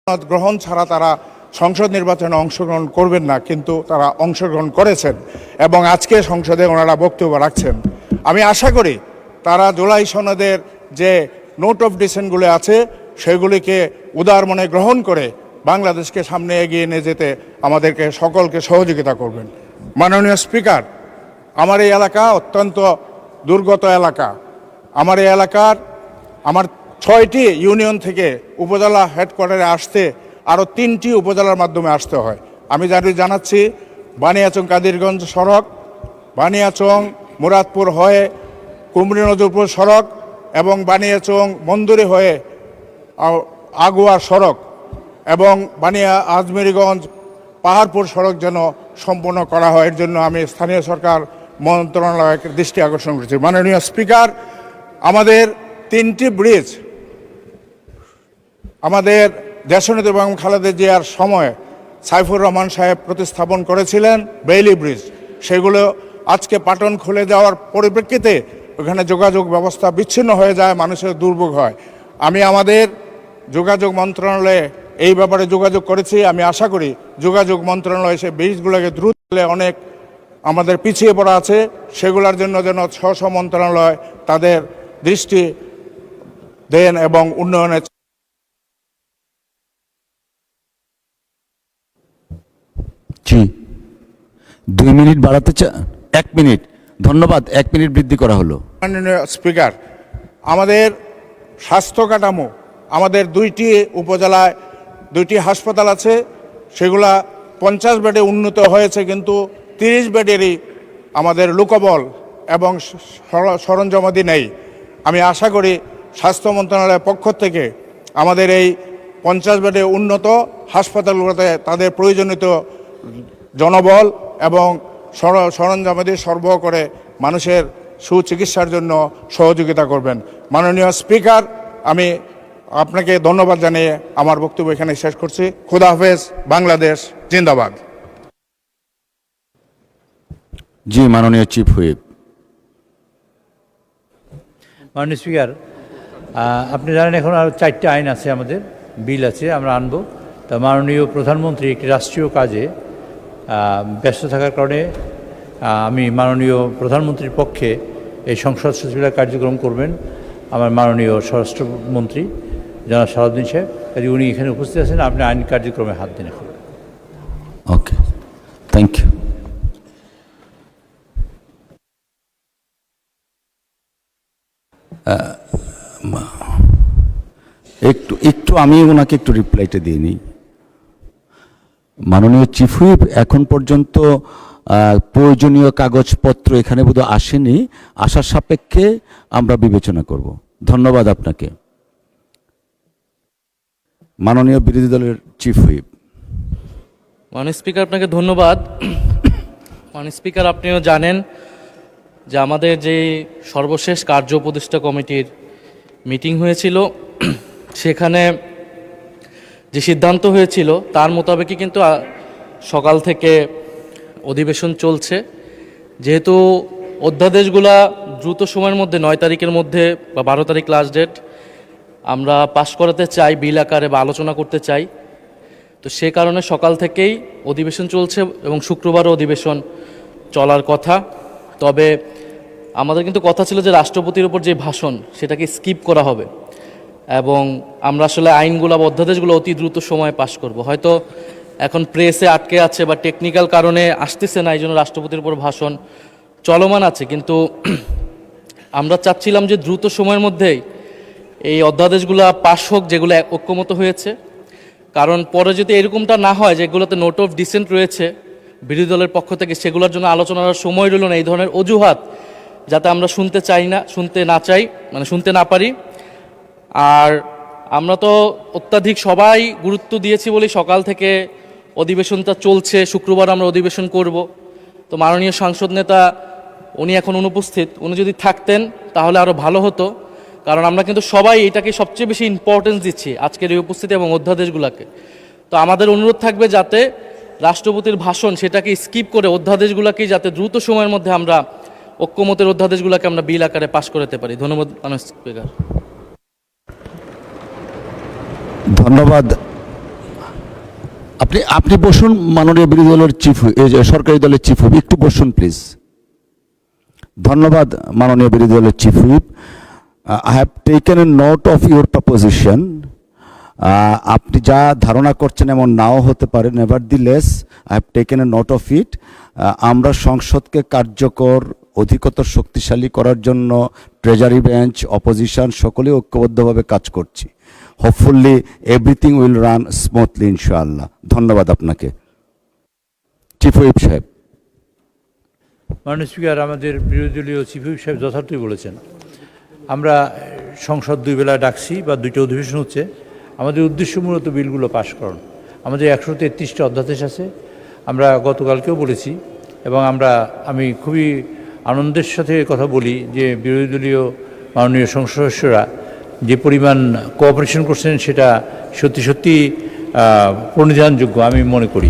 গ্রহণ ছাড়া তারা সংসদ নির্বাচনে অংশগ্রহণ করবেন না, কিন্তু তারা অংশগ্রহণ করেছেন এবং আজকে সংসদে ওনারা বক্তব্য রাখছেন। আমি আশা করি তারা জুলাই সনদের যে নোট অফ ডিসেন্টগুলো আছে সেগুলিকে উদার মনে গ্রহণ করে বাংলাদেশকে সামনে এগিয়ে নিয়ে যেতে আমাদেরকে সকলকে সহযোগিতা করবেন। মাননীয় স্পিকার, আমার এই এলাকা অত্যন্ত দুর্গত এলাকা। আমার এই এলাকার আমার 6টি ইউনিয়ন থেকে উপজেলা হেডকোয়ার্টারে আসতে আরও 3টি উপজেলার মাধ্যমে আসতে হয়। আমি জানাচ্ছি বানিয়াচং কাদিরগঞ্জ সড়ক, বানিয়াচং মুরাদপুর হয়ে কুমরি নজরপুর সড়ক এবং বানিয়াচং মন্দুরি হয়ে আগুয়া সড়ক এবং বানিয়া আজমেরিগঞ্জ পাহাড়পুর সড়ক যেন সম্পন্ন করা হয়, এর জন্য আমি স্থানীয় সরকার মন্ত্রণালয়ের দৃষ্টি আকর্ষণ করেছি। মাননীয় স্পিকার, আমাদের 3টি ব্রিজ আমাদের দেশনেত্রী বেগম খালেদা জিয়ার সময় সাইফুর রহমান সাহেব প্রতিস্থাপন করেছিলেন বেইলি ব্রিজ, সেগুলো আজকে পাটন খুলে যাওয়ার পরিপ্রেক্ষিতে ওখানে যোগাযোগ ব্যবস্থা বিচ্ছিন্ন হয়ে যায়, মানুষের দুর্ভোগ হয়। আমি আমাদের যোগাযোগ মন্ত্রণালয়ে এই ব্যাপারে যোগাযোগ করেছি। আমি আশা করি যোগাযোগ মন্ত্রণালয় সে ব্রিজগুলোকে দ্রুত অনেক আমাদের পিছিয়ে পড়া আছে, সেগুলোর জন্য যেন স্ব মন্ত্রণালয় তাদের দৃষ্টি দেন এবং উন্নয়নের। জি, 2 মিনিট বাড়াতে 1 মিনিট। ধন্যবাদ, 1 মিনিট বৃদ্ধি করা হলো। মাননীয় স্পিকার, আমাদের স্বাস্থ্য কাঠামো, আমাদের 2টি উপজেলায় 2টি হাসপাতাল আছে, সেগুলা 50 বেডে উন্নত হয়েছে, কিন্তু 30 বেডেরই আমাদের লোকবল এবং সরঞ্জামাদি নেই। আমি আশা করি স্বাস্থ্য মন্ত্রণালয়ের পক্ষ থেকে আমাদের এই 50 বেডে উন্নত হাসপাতালগুলোতে তাদের প্রয়োজনীয় জনবল এবং সরঞ্জামাদি সরবরাহ করে মানুষের সুচিকিৎসার জন্য সহযোগিতা করবেন। মাননীয় স্পিকার, আমি আপনাকে ধন্যবাদ জানিয়ে আমার বক্তব্য এখানে শেষ করছি। খুদা হাফেজ, বাংলাদেশ জিন্দাবাদ। জি, মাননীয় চিফ হুইপ। মাননীয় স্পিকার, আপনি জানেন এখন আরও 4টি আইন আছে, আমাদের বিল আছে, আমরা আনবো। তা মাননীয় প্রধানমন্ত্রী একটি রাষ্ট্রীয় কাজে ব্যস্ত থাকার কারণে আমি মাননীয় প্রধানমন্ত্রীর পক্ষে এই সংসদ সচিবালয় কার্যক্রম করবেন আমার মাননীয় স্বরাষ্ট্রমন্ত্রী জনাব সালাউদ্দিন সাহেব। কাজে উনি এখানে উপস্থিত আছেন, আপনি আইন কার্যক্রমে হাত দিন এখন। ওকে, থ্যাংক ইউ। একটু আমি ওনাকে একটু রিপ্লাইটা দিয়ে নিই। মাননীয় চিফ হুইপ, এখন পর্যন্ত প্রয়োজনীয় কাগজপত্র এখানে বোধহয় আসেনি, আসার সাপেক্ষে আমরা বিবেচনা করব। ধন্যবাদ আপনাকে। মাননীয় বিরোধী দলের চিফ হুইপ। মাননীয় স্পিকার, আপনাকে ধন্যবাদ। মাননীয় স্পিকার, আপনিও জানেন যে আমাদের যে সর্বশেষ কার্য উপদেষ্টা কমিটির মিটিং হয়েছিল, সেখানে যে সিদ্ধান্ত হয়েছিল তার মোতাবেকই কিন্তু সকাল থেকে অধিবেশন চলছে। যেহেতু অধ্যাদেশগুলা দ্রুত সময়ের মধ্যে 9 তারিখের মধ্যে বা 12 তারিখ লাস্ট ডেট আমরা পাশ করাতে চাই, বিল আকারে বা আলোচনা করতে চাই, তো সে কারণে সকাল থেকেই অধিবেশন চলছে এবং শুক্রবারও অধিবেশন চলার কথা। তবে আমাদের কিন্তু কথা ছিল যে রাষ্ট্রপতির উপর যে ভাষণ সেটাকে স্কিপ করা হবে এবং আমরা আসলে আইনগুলো বা অধ্যাদেশগুলো অতি দ্রুত সময়ে পাশ করব। হয়তো এখন প্রেসে আটকে আছে বা টেকনিক্যাল কারণে আসতেছে না, এই জন্য রাষ্ট্রপতির উপর ভাষণ চলমান আছে, কিন্তু আমরা চাচ্ছিলাম যে দ্রুত সময়ের মধ্যেই এই অধ্যাদেশগুলো পাশ হোক যেগুলো ঐক্যমত হয়েছে। কারণ পরে যদি এরকমটা না হয় যেগুলোতে নোট অফ ডিসেন্ট রয়েছে বিরোধী দলের পক্ষ থেকে, সেগুলোর জন্য আলোচনার সময় রইল না, এই ধরনের অজুহাত যাতে আমরা শুনতে না পারি। আর আমরা তো অত্যাধিক সবাই গুরুত্ব দিয়েছি বলেই সকাল থেকে অধিবেশনটা চলছে, শুক্রবার আমরা অধিবেশন করব। তো মাননীয় সাংসদ নেতা উনি এখন অনুপস্থিত, উনি যদি থাকতেন তাহলে আরও ভালো হতো, কারণ আমরা কিন্তু সবাই এটাকে সবচেয়ে বেশি ইম্পর্টেন্স দিচ্ছি আজকের এই উপস্থিতি এবং অধ্যাদেশগুলোকে। তো আমাদের অনুরোধ থাকবে যাতে রাষ্ট্রপতির ভাষণ সেটাকে স্কিপ করে অধ্যাদেশগুলোকে যাতে দ্রুত সময়ের মধ্যে আমরা ঐক্যমতের অধ্যাদেশগুলোকে আমরা বিল আকারে পাশ করতে পারি। ধন্যবাদ মাননীয় স্পিকার। ধন্যবাদ আপনি আপনি বসুন, মাননীয় বিরোধী দলের চিফ, এই যে সরকারি দলের চিফ হুইপ, একটু বসুন প্লিজ। ধন্যবাদ মাননীয় বিরোধী দলের chief whip. I have taken A note of your proposition. আপনি যা ধারণা করছেন এমন নাও হতে পারে, নেভারদিলেস I have taken A note of it. আমরা সংসদকে কার্যকর, অধিকতর শক্তিশালী করার জন্য ট্রেজারি বেঞ্চ, অপোজিশন সকলেই ঐক্যবদ্ধভাবে কাজ করছি। Hopefully everything will run smoothly ইনশাআল্লাহ। ধন্যবাদ আপনাকে চিফ হুইপ সাহেব। মাননীয় স্পিকার, আমাদের বিরোধী দলীয় চিফ হুইপ সাহেব যথার্থই বলেছেন। আমরা সংসদ দুই বেলা ডাকছি বা দুইটা অধিবেশন হচ্ছে, আমাদের উদ্দেশ্য মূলত বিলগুলো পাশ করানো। আমাদের 133টা অধ্যাদেশ আছে, আমরা গতকালকেও বলেছি এবং আমি খুবই আনন্দের সাথে কথা বলি যে বিরোধী দলীয় মাননীয় সংসদ সদস্যরা যে পরিমাণ কোঅপারেশন করছেন সেটা সত্যি সত্যি প্রণিধানযোগ্য আমি মনে করি।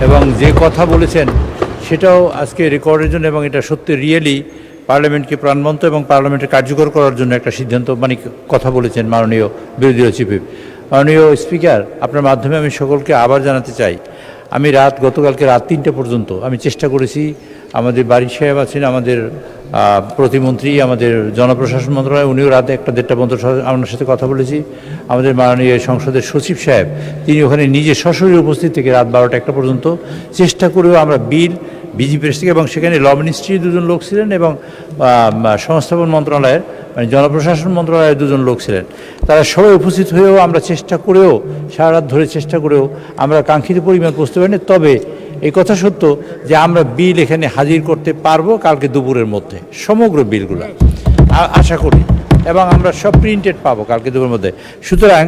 এবং যে কথা বলেছেন সেটাও আজকে রেকর্ডের জন্য, এবং এটা সত্যি রিয়েলি পার্লামেন্টকে প্রাণবন্ত এবং পার্লামেন্টে কার্যকর করার জন্য একটা সিদ্ধান্ত কথা বলেছেন মাননীয় বিরোধী দলীয় চিফ হুইপ। মাননীয় স্পিকার, আপনার মাধ্যমে আমি সকলকে আবার জানাতে চাই, আমি গতকালকে রাত 3টা পর্যন্ত আমি চেষ্টা করেছি, আমাদের বাড়ি সাহেব আছেন, আমাদের প্রতিমন্ত্রী, আমাদের জনপ্রশাসন মন্ত্রণালয়, উনিও রাত 1-1:30 পর্যন্ত আমার সাথে কথা বলেছি। আমাদের মাননীয় সংসদের সচিব সাহেব, তিনি ওখানে নিজে সশরীরে উপস্থিত থেকে রাত 12টা-1টা পর্যন্ত চেষ্টা করেও আমরা বিল বিজেপির থেকে, এবং সেখানে ল মিনিস্ট্রির 2জন লোক ছিলেন এবং সংস্থাপন মন্ত্রণালয়ের মানে জনপ্রশাসন মন্ত্রণালয়ের 2জন লোক ছিলেন, তারা সবাই উপস্থিত হয়েও আমরা চেষ্টা করেও সারা রাত ধরে চেষ্টা করেও আমরা কাঙ্ক্ষিত পরিমাণ পৌঁছতে পারিনি। তবে এই কথা সত্য যে আমরা বিল এখানে হাজির করতে পারবো কালকে দুপুরের মধ্যে, সমগ্র বিলগুলো আশা করি, এবং আমরা সব প্রিন্টেড পাবো কালকে দুপুরের মধ্যে। সুতরাং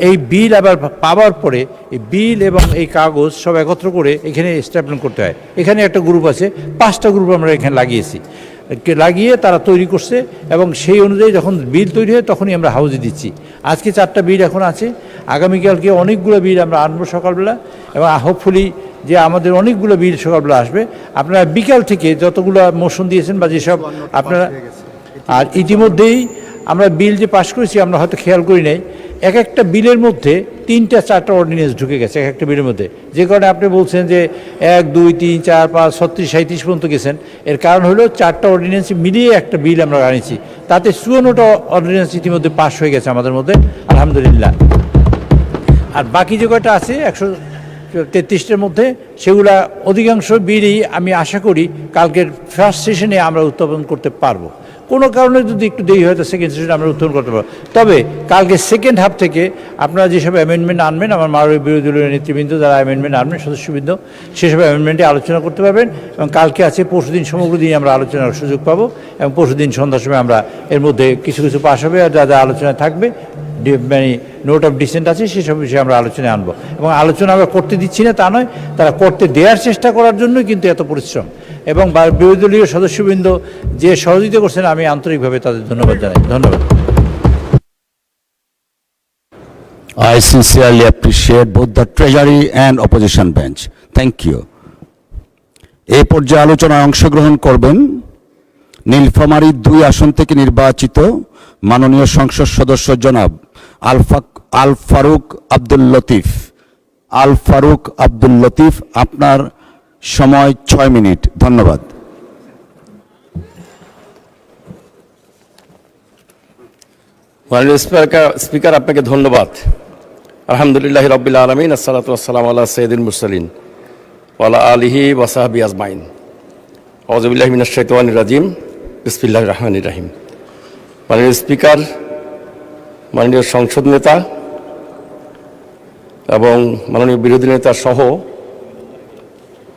এই বিল আবার পাওয়ার পরে এই বিল এবং এই কাগজ সব একত্র করে এখানে স্ট্যাপলিং করতে হয়। এখানে একটা গ্রুপ আছে, 5টা গ্রুপ আমরা এখানে লাগিয়ে তারা তৈরি করছে, এবং সেই অনুযায়ী যখন বিল তৈরি হয় তখনই আমরা হাউজে দিচ্ছি। আজকে 4টা বিল এখন আছে, আগামীকালকে অনেকগুলো বিল আমরা আনবো সকালবেলা, এবং হোপফুলি যে আমাদের অনেকগুলো বিল সকালবেলা আসবে। আপনারা বিকাল থেকে যতগুলো মোশন দিয়েছেন বা যেসব আপনারা, আর ইতিমধ্যেই আমরা বিল যে পাশ করেছি আমরা হয়তো খেয়াল করি নাই, এক একটা বিলের মধ্যে 3-4টা অর্ডিন্যান্স ঢুকে গেছে এক একটা বিলের মধ্যে, যে কারণে আপনি বলছেন যে 1, 2, 3, 4, 5, 36, 37 পর্যন্ত গেছেন। এর কারণ হলো 4টা অর্ডিন্যান্স মিলিয়ে একটা বিল আমরা আনিছি, তাতে 54টা অর্ডিন্যান্স ইতিমধ্যে পাশ হয়ে গেছে আমাদের মধ্যে, আলহামদুলিল্লাহ। আর বাকি যে কয়টা আছে 133টার মধ্যে, সেগুলা অধিকাংশ বিলই আমি আশা করি কালকের ফার্স্ট সেশনে আমরা উত্থাপন করতে পারবো। কোনো কারণে যদি একটু দেরি হয় তো সেকেন্ড সেশনে আমরা উত্থাপন করতে পারবো। তবে কালকে সেকেন্ড হাফ থেকে আপনারা যেসব অ্যামেন্ডমেন্ট আনবেন, আমার মাননীয় বিরোধী দলীয় নেতৃবৃন্দ যারা অ্যামেন্ডমেন্ট আনবেন, সদস্যবৃন্দ, সেসব অ্যামেন্ডমেন্টে আলোচনা করতে পারবেন। এবং কালকে আছে পরশুদিন, সমগ্র দিন আমরা আলোচনার সুযোগ পাবো, এবং পরশুদিন সন্ধ্যার সময় আমরা এর মধ্যে কিছু কিছু পাশ হবে, আর যা যা আলোচনায় থাকবে মানে নোট অফ ডিসেন্ট আছে সেসব বিষয়ে আমরা আলোচনায় আনবো। এবং আলোচনা আমরা করতে দিচ্ছি না তা নয়, তারা করতে দেওয়ার চেষ্টা করার জন্যই কিন্তু এত পরিশ্রম, এবং বিরোধী দলীয় সদস্যবৃন্দ যে সহযোগিতা করছেন আমি আন্তরিকভাবে তাদের ধন্যবাদ জানাই। ধন্যবাদ। I sincerely appreciate both the Treasury and Opposition bench. Thank you. এই পর্যায়ে আলোচনায় অংশগ্রহণ করবেন নীলফামারী 2 আসন থেকে নির্বাচিত মাননীয় সংসদ সদস্য জনাব আল ফারুক আব্দুল লতিফ। আল ফারুক আব্দুল লতিফ, আপনার সময় 6 মিনিট। ধন্যবাদ। মাননীয় স্পিকার, আপনাকে ধন্যবাদ। আলহামদুলিল্লাহ রাব্বিল আলামিন, আসসালাতু ওয়াসসালামু আলা সাইয়্যিদিল মুরসালিন ওয়া আলা আলিহি ওয়া সাহবিহি আজমাইন। আউযু বিল্লাহি মিনাশ শাইতানির রাজিম, বিসমিল্লাহির রহমানির রহিম। মাননীয় স্পিকার, মাননীয় সংসদ নেতা এবং মাননীয় বিরোধী নেতা সহ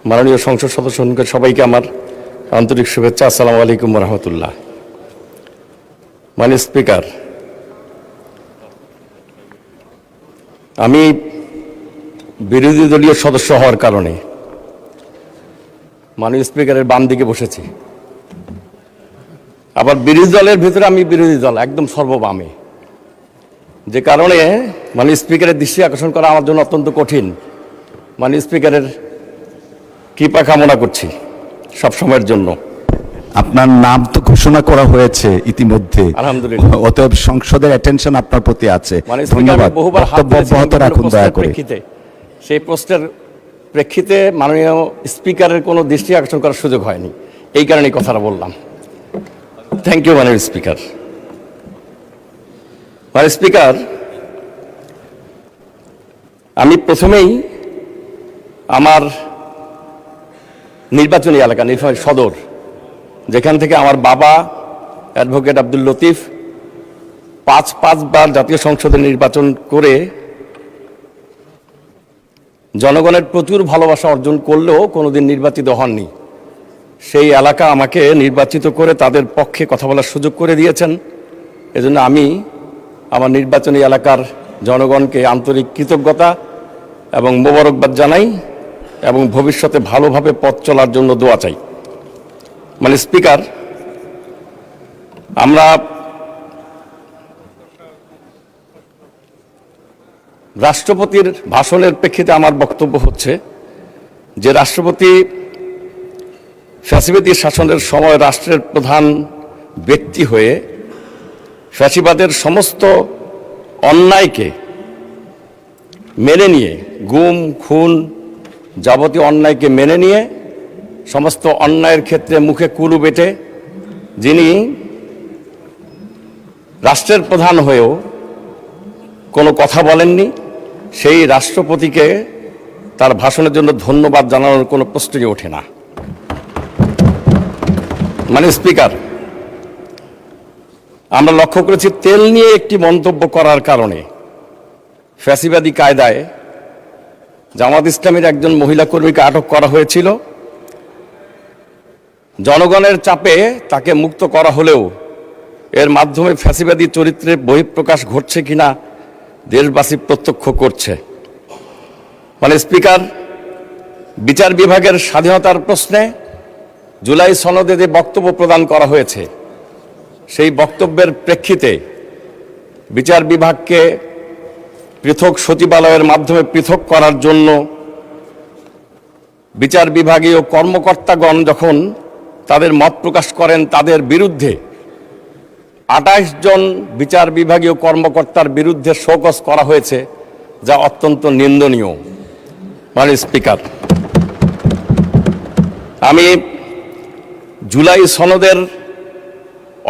মাননীয় সংসদ সদস্যকে সবাইকে আমার আন্তরিক শুভেচ্ছা। আসসালামু আলাইকুম ওয়া রাহমাতুল্লাহ। মাননীয় স্পিকার, আমি বিরোধী দলীয় সদস্য হওয়ার কারণে মাননীয় স্পিকারের বাম দিকে বসেছি, আবার বিরোধী দলের ভিতরে আমি বিরোধী দল একদম সর্ববামে, যে কারণে মাননীয় স্পিকারের দৃষ্টি আকর্ষণ করা আমার জন্য অত্যন্ত কঠিন। মাননীয় স্পিকারের কৃপা কামনা করছি সব সময়ের জন্য। আপনার নাম তো ঘোষণা করা হয়েছে ইতিমধ্যে, আলহামদুলিল্লাহ। অতএব সংসদের অ্যাটেনশন আপনার প্রতি আছে। মানে স্পিকার, ধন্যবাদ। আমি বহুবার হাত বক্তব্য তুলেছিলাম অব্যাহত বিভিন্ন রাখুন দয়া প্রশ্নের করে। প্রেক্ষিতে। সেই প্রশ্নের প্রেক্ষিতে মাননীয় স্পিকারের কোনো দৃষ্টি আকর্ষণ করার সুযোগ হয়নি, এই কারণে এই কথাটা বললাম। থ্যাংক ইউ মাননীয় স্পিকার। মাননীয় স্পিকার, আমি প্রথমেই আমার নির্বাচনী এলাকা নীলফামারী সদর, যেখান থেকে আমার বাবা অ্যাডভোকেট আব্দুল লতিফ পাঁচবার জাতীয় সংসদে নির্বাচন করে জনগণের প্রচুর ভালোবাসা অর্জন করলেও কোনোদিন নির্বাচিত হননি, সেই এলাকা আমাকে নির্বাচিত করে তাদের পক্ষে কথা বলার সুযোগ করে দিয়েছেন। এজন্য আমি আমার নির্বাচনী এলাকার জনগণকে আন্তরিক কৃতজ্ঞতা এবং মোবারকবাদ জানাই এবং ভবিষ্যতে ভালোভাবে পথ চলার জন্য দোয়া চাই। মানে স্পিকার, আমরা রাষ্ট্রপতির ভাষণের প্রেক্ষিতে আমার বক্তব্য হচ্ছে যে রাষ্ট্রপতি ফ্যাসিবাদী শাসনের সময় রাষ্ট্রের প্রধান ব্যক্তি হয়ে ফ্যাসিবাদের সমস্ত অন্যায়কে মেনে নিয়ে, গুম খুন যাবতীয় অন্যায়কে মেনে নিয়ে, সমস্ত অন্যায়ের ক্ষেত্রে মুখে কুলু বেটে যিনি রাষ্ট্রের প্রধান হয়েও কোনো কথা বলেননি, সেই রাষ্ট্রপতিকে তার ভাষণের জন্য ধন্যবাদ জানানোর কোনো প্রশ্নই ওঠে না। মানে স্পিকার, আমরা লক্ষ্য করেছি তেল নিয়ে একটি মন্তব্য করার কারণে ফ্যাসিবাদী কায়দায় জামাত ইসলামীর একজন মহিলা কর্মীকে আটক করা হয়েছিল। জনগণের চাপে তাকে মুক্ত করা হলেও এর মাধ্যমে ফ্যাসিবাদী চরিত্রের বহিঃপ্রকাশ ঘটছে কিনা দেশবাসী প্রত্যক্ষ করছে। মানে স্পিকার, বিচার বিভাগের স্বাধীনতার প্রশ্নে জুলাই সনদে যে বক্তব্য প্রদান করা হয়েছে, সেই বক্তব্যের প্রেক্ষিতে বিচার বিভাগকে পৃথক সচিবালয়ের মাধ্যমে পৃথক করার জন্য বিচার বিভাগীয় কর্মকর্তাগণ যখন তাদের মত প্রকাশ করেন, তাদের বিরুদ্ধে 28 জন বিচার বিভাগীয় কর্মকর্তার বিরুদ্ধে শোকজ করা হয়েছে, যা অত্যন্ত নিন্দনীয়। মানে স্পিকার, আমি জুলাই সনদের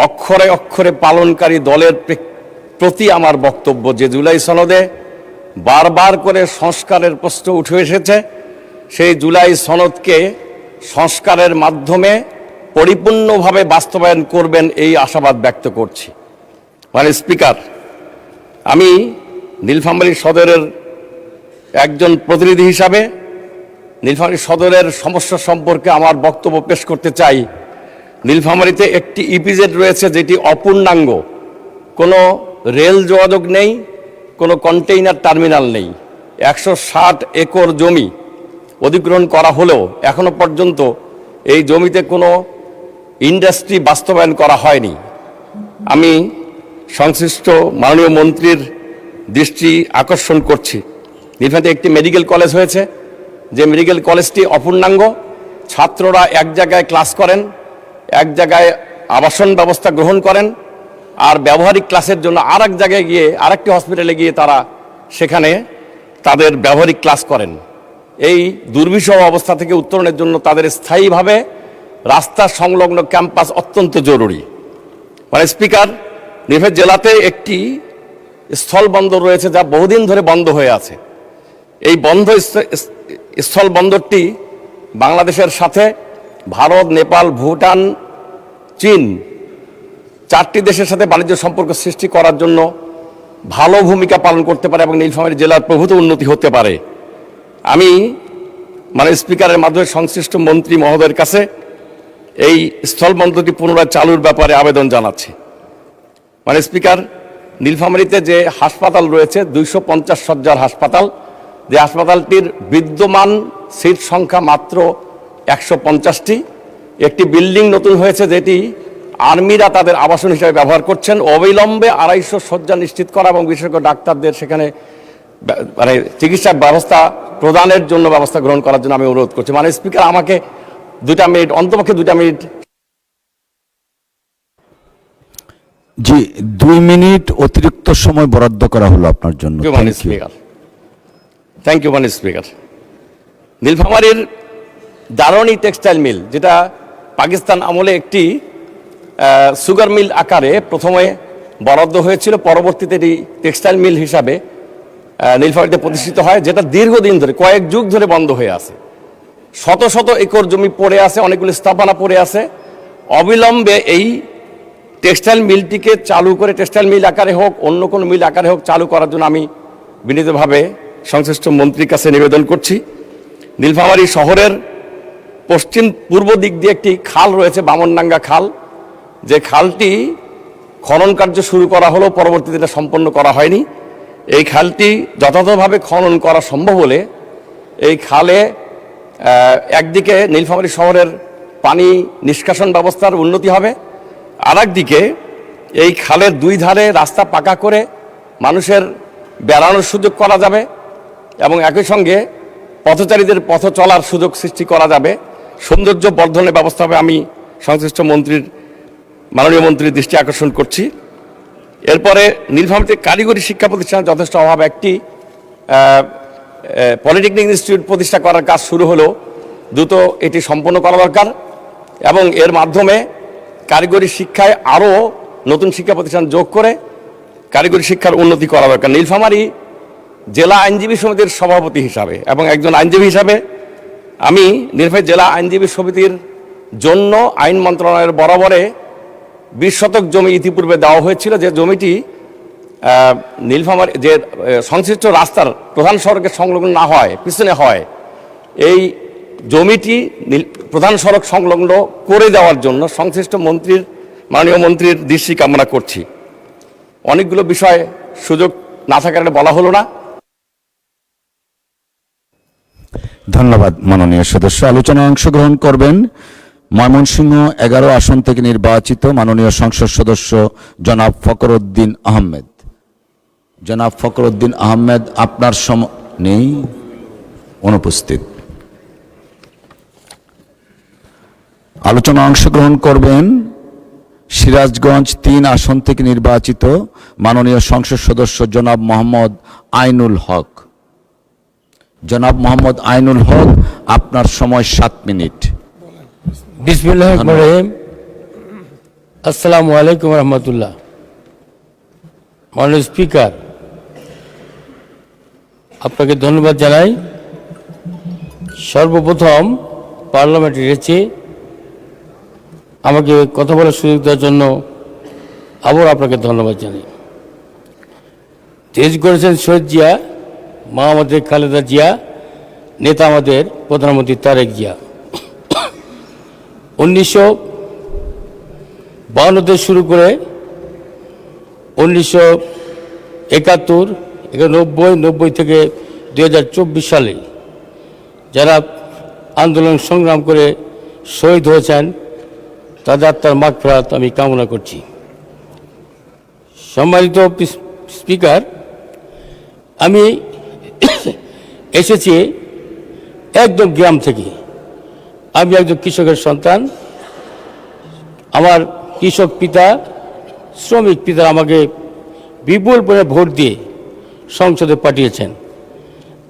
অক্ষরে অক্ষরে পালনকারী দলের প্রতি আমার বক্তব্য যে জুলাই সনদে বারবার করে সংস্কারের প্রশ্ন উঠে এসেছে, সেই জুলাই সনদকে সংস্কারের মাধ্যমে পরিপূর্ণভাবে বাস্তবায়ন করবেন এই আশাবাদ ব্যক্ত করছি। মানে স্পিকার, আমি নীলফামারী সদরের একজন প্রতিনিধি হিসাবে নীলফামারী সদরের সমস্যা সম্পর্কে আমার বক্তব্য পেশ করতে চাই। নীলফামারীতে একটি ইপিজেড রয়েছে যেটি অপূর্ণাঙ্গ, কোনো রেল যোগাযোগ নেই, কোনো কন্টেইনার টার্মিনাল নেই। 160 একর জমি অধিগ্রহণ করা হলেও এখনো পর্যন্ত এই জমিতে কোনো ইন্ডাস্ট্রি বাস্তবায়ন করা হয়নি। আমি সংশ্লিষ্ট মাননীয় মন্ত্রীর দৃষ্টি আকর্ষণ করছি, নীলফামারীতে একটি মেডিকেল কলেজ হয়েছে, যে মেডিকেল কলেজটি অপূর্ণাঙ্গ। ছাত্ররা এক জায়গায় ক্লাস করেন, এক জায়গায় আবাসন ব্যবস্থা গ্রহণ করেন, আর ব্যবহারিক ক্লাসের জন্য আর এক জায়গায় গিয়ে আরেকটি হসপিটালে গিয়ে তারা সেখানে তাদের ব্যবহারিক ক্লাস করেন। এই দুর্বিষহ অবস্থা থেকে উত্তরণের জন্য তাদের স্থায়ীভাবে রাস্তা সংলগ্ন ক্যাম্পাস অত্যন্ত জরুরি। মানে স্পিকার, নীলফামারী জেলাতে একটি স্থলবন্দর রয়েছে যা বহুদিন ধরে বন্ধ হয়ে আছে। এই বন্ধ স্থলবন্দরটি বাংলাদেশের সাথে ভারত, নেপাল, ভুটান, চীন 4টি দেশের সাথে বাণিজ্য সম্পর্ক সৃষ্টি করার জন্য ভালো ভূমিকা পালন করতে পারে এবং নীলফামারী জেলার প্রভূত উন্নতি হতে পারে। আমি মানে স্পিকারের মাধ্যমে সংশ্লিষ্ট মন্ত্রী মহোদয়ের কাছে এই স্থলবন্দরটি পুনরায় চালুর ব্যাপারে আবেদন জানাচ্ছি। মানে স্পিকার, নীলফামারীতে যে হাসপাতাল রয়েছে 250 শয্যার হাসপাতাল, যে হাসপাতালটির বিদ্যমান সিট সংখ্যা মাত্র 150টি। একটি বিল্ডিং নতুন হয়েছে যেটি আর্মিরা তাদের আবাসন হিসেবে ব্যবহার করছেন। অবিলম্বে 250 শয্যা নিশ্চিত করা এবং বিশেষজ্ঞ ডাক্তারদের সেখানে মানে চিকিৎসা ব্যবস্থা প্রদানের জন্য ব্যবস্থা গ্রহণ করার জন্য আমি অনুরোধ করছি। মানে স্পিকার, আমাকে 2 মিনিট, অন্তপক্ষে 2 মিনিট জি, 2 মিনিট অতিরিক্ত সময় বরাদ্দ করা হলো আপনার জন্য। থ্যাংক ইউ মাননীয় স্পিকার। থ্যাংক ইউ মাননীয় স্পিকার। নীলফামারীর দারণী টেক্সটাইল মিল, যেটা পাকিস্তান আমলে একটি সুগার মিল আকারে প্রথমে বরাদ্দ হয়েছিল, পরবর্তীতে এটি টেক্সটাইল মিল হিসাবে নীলফামারীতে প্রতিষ্ঠিত হয়, যেটা দীর্ঘদিন ধরে কয়েক যুগ ধরে বন্ধ হয়ে আছে। শত শত একর জমি পড়ে আছে, অনেকগুলো স্থাপনা পড়ে আছে। অবিলম্বে এই টেক্সটাইল মিলটিকে চালু করে, টেক্সটাইল মিল আকারে হোক অন্য কোনো মিল আকারে হোক, চালু করার জন্য আমি বিনীতভাবে সংশ্লিষ্ট মন্ত্রীর কাছে নিবেদন করছি। নীলফামারী শহরের পশ্চিম পূর্ব দিক দিয়ে একটি খাল রয়েছে, বামনডাঙ্গা খাল, যে খালটি খনন কার্য শুরু করা হলো, পরবর্তীতে এটা সম্পন্ন করা হয়নি। এই খালটি যথাযথভাবে খনন করা সম্ভব হলে এই খালে একদিকে নীলফামারী শহরের পানি নিষ্কাশন ব্যবস্থার উন্নতি হবে, আর একদিকে এই খালের দুই ধারে রাস্তা পাকা করে মানুষের বেড়ানোর সুযোগ করা যাবে এবং একই সঙ্গে পথচারীদের পথ চলার সুযোগ সৃষ্টি করা যাবে, সৌন্দর্য বর্ধনের ব্যবস্থা হবে। আমি সংশ্লিষ্ট মাননীয় মন্ত্রীর দৃষ্টি আকর্ষণ করছি। এরপরে নীলফামারীতে কারিগরি শিক্ষা প্রতিষ্ঠানের যথেষ্ট অভাব। একটি পলিটেকনিক ইনস্টিটিউট প্রতিষ্ঠা করার কাজ শুরু হলো, দ্রুত এটি সম্পন্ন করা দরকার এবং এর মাধ্যমে কারিগরি শিক্ষায় আরও নতুন শিক্ষা প্রতিষ্ঠান যোগ করে কারিগরি শিক্ষার উন্নতি করা দরকার। নীলফামারী জেলা আইনজীবী সমিতির সভাপতি হিসাবে এবং একজন আইনজীবী হিসাবে আমি নীলফামারী জেলা আইনজীবী সমিতির জন্য আইন মন্ত্রণালয়ের বরাবরে 20 শতক জমি ইতিপূর্বে দেওয়া হয়েছিল, যে জমিটি নীলফামারী যে সংশ্লিষ্ট রাস্তার প্রধান সড়কের সংলগ্ন না হয়, পিছনে হয়, এই জমিটি প্রধান সড়ক সংলগ্ন করে দেওয়ার জন্য সংশ্লিষ্ট মাননীয় মন্ত্রীর দৃষ্টি কামনা করছি। অনেকগুলো বিষয় সুযোগ না থাকার কারণে বলা হলো না। ধন্যবাদ মাননীয় সদস্য। আলোচনায় অংশগ্রহণ করবেন ময়মনসিংহ 11 আসন থেকে নির্বাচিত মাননীয় সংসদ সদস্য জনাব ফখরউদ্দিন আহমেদ। জনাব ফখরউদ্দিন আহমেদ আপনার নেই, অনুপস্থিত। আলোচনায় অংশগ্রহণ করবেন সিরাজগঞ্জ 3 আসন থেকে নির্বাচিত মাননীয় সংসদ সদস্য জনাব মোহাম্মদ আইনুল হক। জনাব মোহাম্মদ আইনুল হক, আপনার সময় 7 মিনিট। বিসমিল্লাহির রহমানির রহিম। আসসালামু আলাইকুম রহমতুল্লাহ। মাননীয় স্পিকার, আপনাকে ধন্যবাদ জানাই। সর্বপ্রথম পার্লামেন্টে এসেছি, আমাকে কথা বলার সুযোগ দেওয়ার জন্য আবার আপনাকে ধন্যবাদ জানাই। দেশ গড়েছেন শহীদ জিয়া, মা আমাদের খালেদা জিয়া, নেতা আমাদের প্রধানমন্ত্রী তারেক জিয়া। 1952 শুরু করে 1971, 90 থেকে 2024 সালে যারা আন্দোলন সংগ্রাম করে শহীদ হয়েছেন, তাদের আত্মার মাগফিরাত আমি কামনা করছি। সম্মানিত স্পিকার, আমি এসেছি একদম গ্রাম থেকে। আমি একজন কৃষকের সন্তান। আমার কৃষক পিতা, শ্রমিক পিতা আমাকে বিপুল পরিমাণে ভোট দিয়ে সংসদে পাঠিয়েছেন।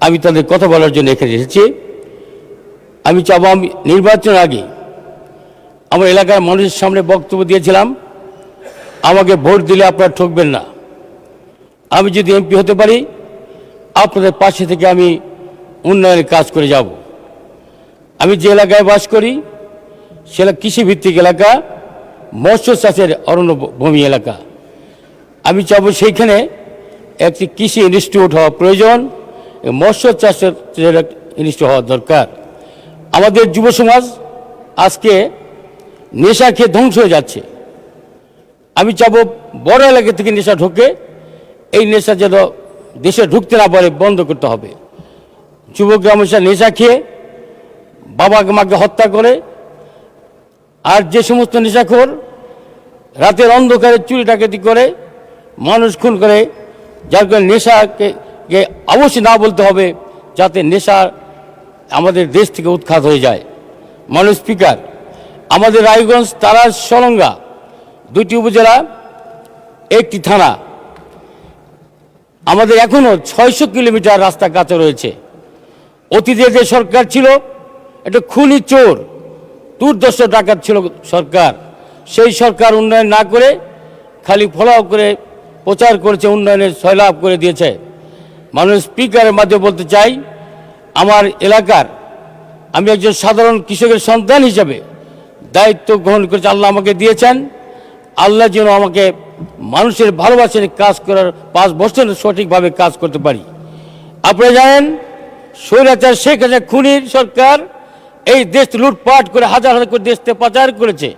আমি তাদের কথা বলার জন্য এখানে এসেছি। আমি চাবো, আমি নির্বাচনের আগে আমার এলাকার মানুষের সামনে বক্তব্য দিয়েছিলাম, আমাকে ভোট দিলে আপনারা ঠকবেন না। আমি যদি এমপি হতে পারি, আপনাদের পাশে থেকে আমি উন্নয়নের কাজ করে যাব। আমি যে এলাকায় বাস করি সেটা কৃষিভিত্তিক এলাকা, মৎস্য চাষের অরণ্য ভূমি এলাকা। আমি চাবো সেইখানে একটি কৃষি ইনস্টিটিউট হওয়া প্রয়োজন, মৎস্য চাষের ইনস্টিটিউট হওয়া দরকার। আমাদের যুব সমাজ আজকে নেশা খেয়ে ধ্বংস হয়ে যাচ্ছে। আমি চাবো বড় এলাকা থেকে নেশা ঢোকে, এই নেশা যেন দেশে ঢুকতে না পারে, বন্ধ করতে হবে। যুবকরা হমেশা নেশা খেয়ে বাবাকে মাকে হত্যা করে, আর যে সমস্ত নেশাখোর রাতের অন্ধকারে চুরি ডাকাতি করে, মানুষ খুন করে, যার কারণে নেশাকে অবশ্যই না বলতে হবে, যাতে নেশা আমাদের দেশ থেকে উৎখাত হয়ে যায়। মাননীয় স্পিকার, আমাদের রায়গঞ্জ, তারাস, সলঙ্গা 2টি উপজেলা একটি থানা, আমাদের এখনো 600 কিলোমিটার রাস্তা কাঁচা রয়েছে। অতীতে যে সরকার ছিল এটা খুনি চোর দুর্দর্শ ডাকাত ছিল সরকার, সেই সরকার উন্নয়ন না করে খালি ফলাও করে প্রচার করেছে, উন্নয়নের সয়লাভ করে দিয়েছে। মাননীয় স্পিকারের মাধ্যমে বলতে চাই, আমার এলাকার আমি একজন সাধারণ কৃষকের সন্তান হিসাবে দায়িত্ব গ্রহণ করেছে, আল্লাহ আমাকে দিয়েছেন। আল্লাহ যেন আমাকে মানুষের ভালোবাসা নিয়ে কাজ করার 5 বছর সঠিকভাবে কাজ করতে পারি। আপনারা জানেন স্বৈরাচার শেখ হাসিনা খুনির সরকার এই দেশ লুটপাট করে হাজার হাজার করে দেশ থেকে পাচার করেছে।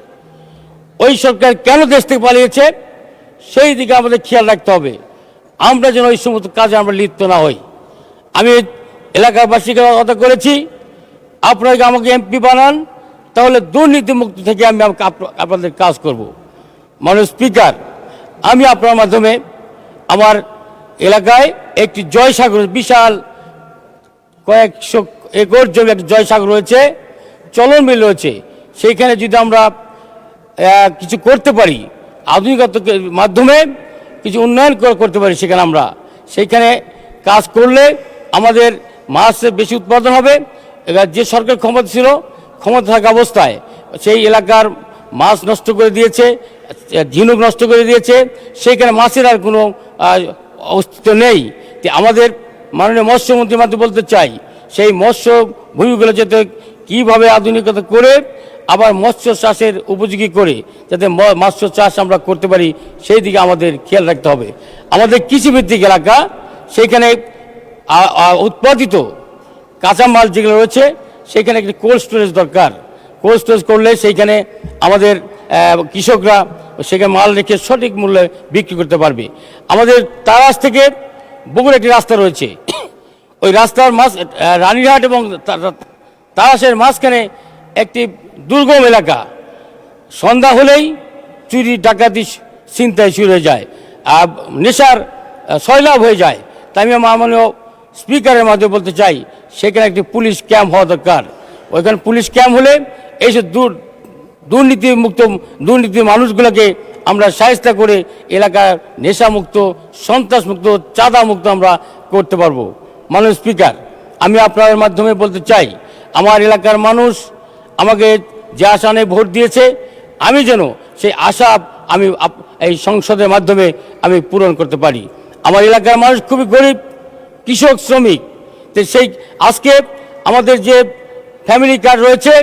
ওই সরকার কেন দেশ থেকে পালিয়েছে সেই দিকে আমাদের খেয়াল রাখতে হবে, আমরা যেন ওই সমস্ত কাজে আমরা লিপ্ত না হই। আমি এলাকাবাসীকে কথা করেছি, আপনারা আমাকে এমপি বানান, তাহলে দুর্নীতিমুক্ত থেকে আমি আপনাদের কাজ করব। মাননীয় স্পিকার, আমি আপনার মাধ্যমে আমার এলাকায় একটি জয়সাগর, বিশাল কয়েকশো একর জমি একটা জয়সাগর রয়েছে, চলন বিল রয়েছে, সেইখানে যদি আমরা কিছু করতে পারি, আধুনিকতার মাধ্যমে কিছু উন্নয়ন করতে পারি, সেখানে আমরা সেইখানে কাজ করলে আমাদের মাছের বেশি উৎপাদন হবে। এবার যে সরকার ক্ষমতা ছিল, ক্ষমতা থাকা অবস্থায় সেই এলাকার মাছ নষ্ট করে দিয়েছে, ঝিনুক নষ্ট করে দিয়েছে, সেইখানে মাছের আর কোনো অস্তিত্ব নেই। আমাদের মাননীয় মৎস্যমন্ত্রীর মাধ্যমে বলতে চাই, সেই মৎস্য ভূমিগুলো যাতে কীভাবে আধুনিকতা করে আবার মৎস্য চাষের উপযোগী করে যাতে মৎস্য চাষ আমরা করতে পারি, সেই দিকে আমাদের খেয়াল রাখতে হবে। আমাদের কৃষিভিত্তিক এলাকা, সেইখানে উৎপাদিত কাঁচামাল যেগুলো রয়েছে সেইখানে একটি কোল্ড স্টোরেজ দরকার। কোল্ড স্টোরেজ করলে সেইখানে আমাদের কৃষকরা সেখানে মাল রেখে সঠিক মূল্যে বিক্রি করতে পারবে। আমাদের তারাস থেকে বগুড়া একটি রাস্তা রয়েছে, ওই রাস্তার রানীরহাট এবং তারাসের মাঝখানে একটি দুর্গম এলাকা, সন্ধ্যা হলেই চুরি ডাকাতি ছিনতাই শুরু হয়ে যায়, আর নেশার সয়লাভ হয়ে যায়। তাই আমি মাননীয় স্পিকারের মাধ্যমে বলতে চাই, সেখানে একটি পুলিশ ক্যাম্প হওয়া দরকার। ওইখানে পুলিশ ক্যাম্প হলে এইসব দুর্নীতি মানুষগুলোকে আমরা সাহায্য করে এলাকার নেশামুক্ত, সন্ত্রাসমুক্ত, চাঁদামুক্ত আমরা করতে পারবো। মাননীয় স্পিকার, আমি আপনার মাধ্যমে বলতে চাই, আমার এলাকার মানুষ আমাকে যে আশা নিয়ে ভোট দিয়েছে, আমি যেন সেই আশা আমি এই সংসদের মাধ্যমে আমি পূরণ করতে পারি। আমার এলাকার মানুষ খুবই গরিব, কৃষক, শ্রমিক। তো সেই আজকে আমাদের যে ফ্যামিলি কার্ড রয়েছে,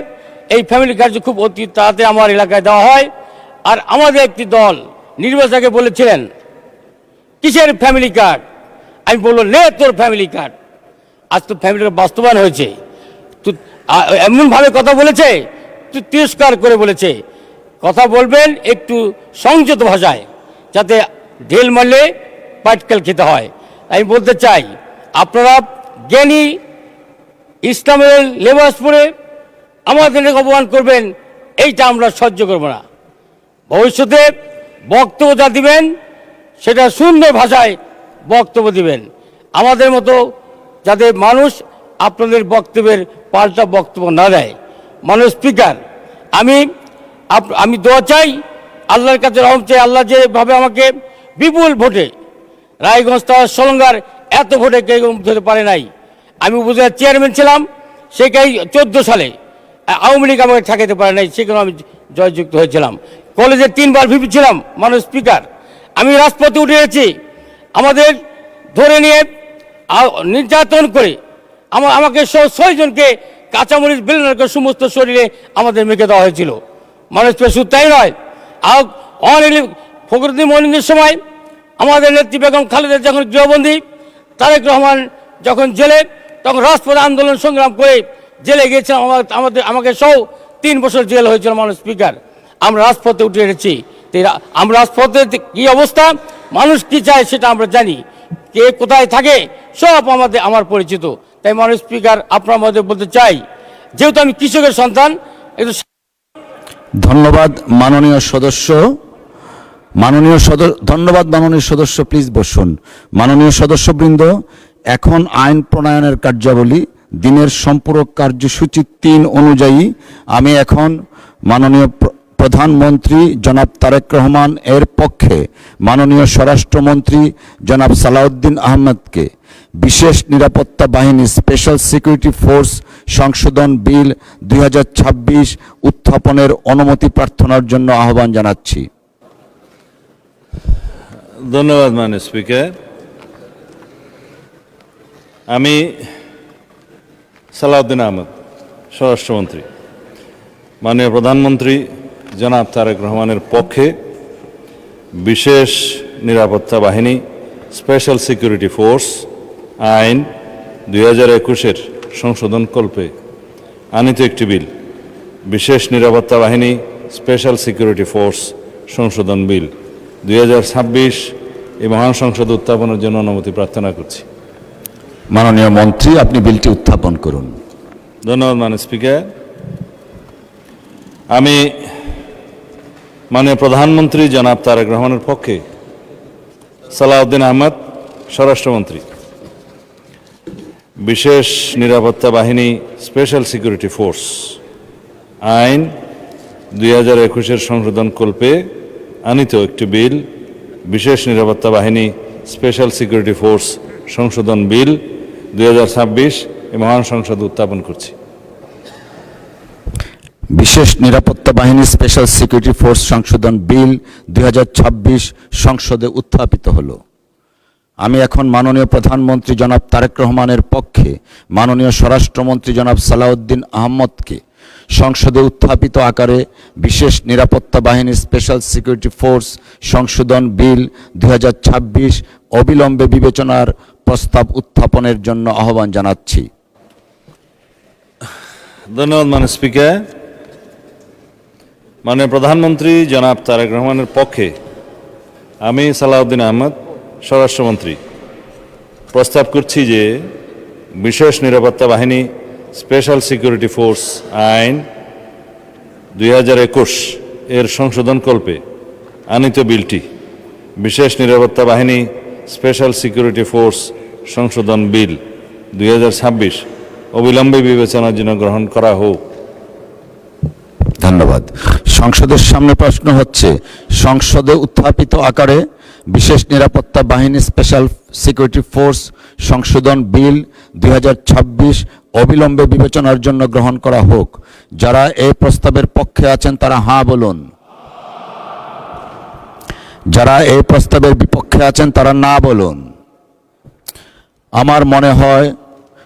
এই ফ্যামিলি কার্ড খুব অতি তাড়াতাড়ি আমার এলাকায় দেওয়া হয়। আর আমাদের একটি দল নির্বাচকে বলেছিলেন, কিসের ফ্যামিলি কার্ড? আমি বললো, নে তোর ফ্যামিলি কার্ড। আজ তো ফ্যামিলি কার্ড বাস্তবায়ন হয়েছে। তুই এমনভাবে কথা বলেছে, তুই তিরস্কার করে বলেছে। কথা বলবেন একটু সংযত ভাষায়, যাতে ঢেল মারলে পাটকেল খেতে হয়। আমি বলতে চাই, আপনারা জ্ঞানী ইসলামের লেবাস পরে আমাদের অপমান করবেন, এইটা আমরা সহ্য করব না। ভবিষ্যতে বক্তব্য যা দিবেন সেটা সুন্দর ভাষায় বক্তব্য দিবেন। আমাদের মতো যাতে মানুষ আপনাদের বক্তব্যের পাল্টা বক্তব্য না দেয়। মাননীয় স্পিকার, আমি দোয়া চাই, আল্লাহর কাছে রহম চাই, আল্লাহ যেভাবে আমাকে বিপুল ভোটে রায়গঞ্জ তার সলঙ্গার এত ভোটে কেউ ধরতে পারে নাই। আমি উপজেলার চেয়ারম্যান ছিলাম, সেটাই 14 সালে আওয়ামী লীগ আমাকে ঠেকাতে পারে নাই, সেখানে আমি জয়যুক্ত হয়েছিলাম। কলেজে 3 বার ভিপি ছিলাম। মাননীয় স্পিকার, আমি রাজপথে উঠে এসেছি, আমাদের ধরে নিয়ে নির্যাতন করে আমাকে 6 জনকে কাঁচামরিচ বেলুনের করে সমস্ত শরীরে আমাদের মেখে দেওয়া হয়েছিল। মাননীয় স্পিকার, শুধু তাই নয়, ফখরুদ্দিন মনিরের সময় আমাদের নেত্রী বেগম খালেদা যখন গৃহবন্দী, তারেক রহমান যখন জেলে, তখন রাজপথে আন্দোলন সংগ্রাম করে জেলে গিয়েছিলাম। আমাকে সহ 3 বছর জেল হয়েছিল। মাননীয় স্পিকার, আমরা রাজপথে উঠে এসেছি। আমরা রাজপথে কী অবস্থা, মানুষ কি চায় সেটা আমরা জানি, কে কোথায় থাকে সব আমার পরিচিত। তাই মাননীয় স্পিকার, আপনার মধ্যে বলতে চাই, যেহেতু আমি কৃষকের সন্তান, একটু ধন্যবাদ মাননীয় সদস্য। ধন্যবাদ মাননীয় সদস্য, প্লিজ বসুন। মাননীয় সদস্যবৃন্দ, এখন আইন প্রণয়নের কার্যাবলী দিনের সম্পূরক কার্যসূচি 3 অনুযায়ী আমি এখন মাননীয় প্রধানমন্ত্রী জনাব তারেক রহমান এর পক্ষে মাননীয় স্বরাষ্ট্রমন্ত্রী জনাব সালাউদ্দিন আহমেদকে বিশেষ নিরাপত্তা বাহিনী স্পেশাল সিকিউরিটি ফোর্স সংশোধন বিল 2026 উত্থাপনের অনুমতি প্রার্থনার জন্য আহ্বান জানাচ্ছি। ধন্যবাদ মাননীয় স্পিকার। আমি সালাউদ্দিন আহমেদ, স্বরাষ্ট্রমন্ত্রী, মাননীয় প্রধানমন্ত্রী জনাব তারেক রহমানের পক্ষে বিশেষ নিরাপত্তা বাহিনী স্পেশাল সিকিউরিটি ফোর্স আইন 2021-এর সংশোধনকল্পে আনিত একটি বিল, বিশেষ নিরাপত্তা বাহিনী স্পেশাল সিকিউরিটি ফোর্স সংশোধন বিল 2026 এই মহান সংসদ উত্থাপনের জন্য অনুমতি প্রার্থনা করছি। মাননীয় মন্ত্রী, আপনি বিলটি উত্থাপন করুন। ধন্যবাদ মাননীয় স্পিকার। আমি মাননীয় প্রধানমন্ত্রী জনাব তারেক রহমানের পক্ষে সালাউদ্দিন আহমেদ, স্বরাষ্ট্রমন্ত্রী, বিশেষ নিরাপত্তা বাহিনী স্পেশাল সিকিউরিটি ফোর্স আইন 2021-এর সংশোধনকল্পে আনিত একটি বিল, বিশেষ নিরাপত্তা বাহিনী স্পেশাল সিকিউরিটি ফোর্স সংশোধন বিল 2026 এই মহান সংসদ উত্থাপন করছি। বিশেষ নিরাপত্তা বাহিনী স্পেশাল সিকিউরিটি ফোর্স সংশোধন বিল 2026 সংসদে উত্থাপিত হলো। আমি এখন মাননীয় প্রধানমন্ত্রী জনাব তারেক রহমানের পক্ষে মাননীয় স্বরাষ্ট্রমন্ত্রী জনাব সালাউদ্দিন আহমদকে সংসদে উত্থাপিত আকারে বিশেষ নিরাপত্তা বাহিনী স্পেশাল সিকিউরিটি ফোর্স সংশোধন বিল 2026 অবিলম্বে বিবেচনার প্রস্তাব উত্থাপনের জন্য আহ্বান জানাচ্ছি। ধন্যবাদ মাননীয় স্পিকার। মাননীয় প্রধানমন্ত্রী জনাব তারেক রহমানের পক্ষে আমি সালাউদ্দিন আহমেদ, স্বরাষ্ট্রমন্ত্রী, প্রস্তাব করছি যে বিশেষ নিরাপত্তা বাহিনী স্পেশাল সিকিউরিটি ফোর্স আইন 2021 এর সংশোধনকল্পে আনিত বিলটি, বিশেষ নিরাপত্তা বাহিনী স্পেশাল সিকিউরিটি ফোর্স সংশোধন বিল 2026 অবিলম্বে বিবেচনার জন্য গ্রহণ করা হোক। ধন্যবাদ। সংসদের সামনে প্রশ্ন হচ্ছে, সংসদে উত্থাপিত আকারে বিশেষ নিরাপত্তা বাহিনী স্পেশাল সিকিউরিটি ফোর্স সংশোধন বিল 2026 অবিলম্বে বিবেচনার জন্য গ্রহণ করা হোক। যারা এই প্রস্তাবের পক্ষে আছেন তারা হাঁ বলুন। যারা এই প্রস্তাবের বিপক্ষে আছেন তারা না বলুন। আমার মনে হয়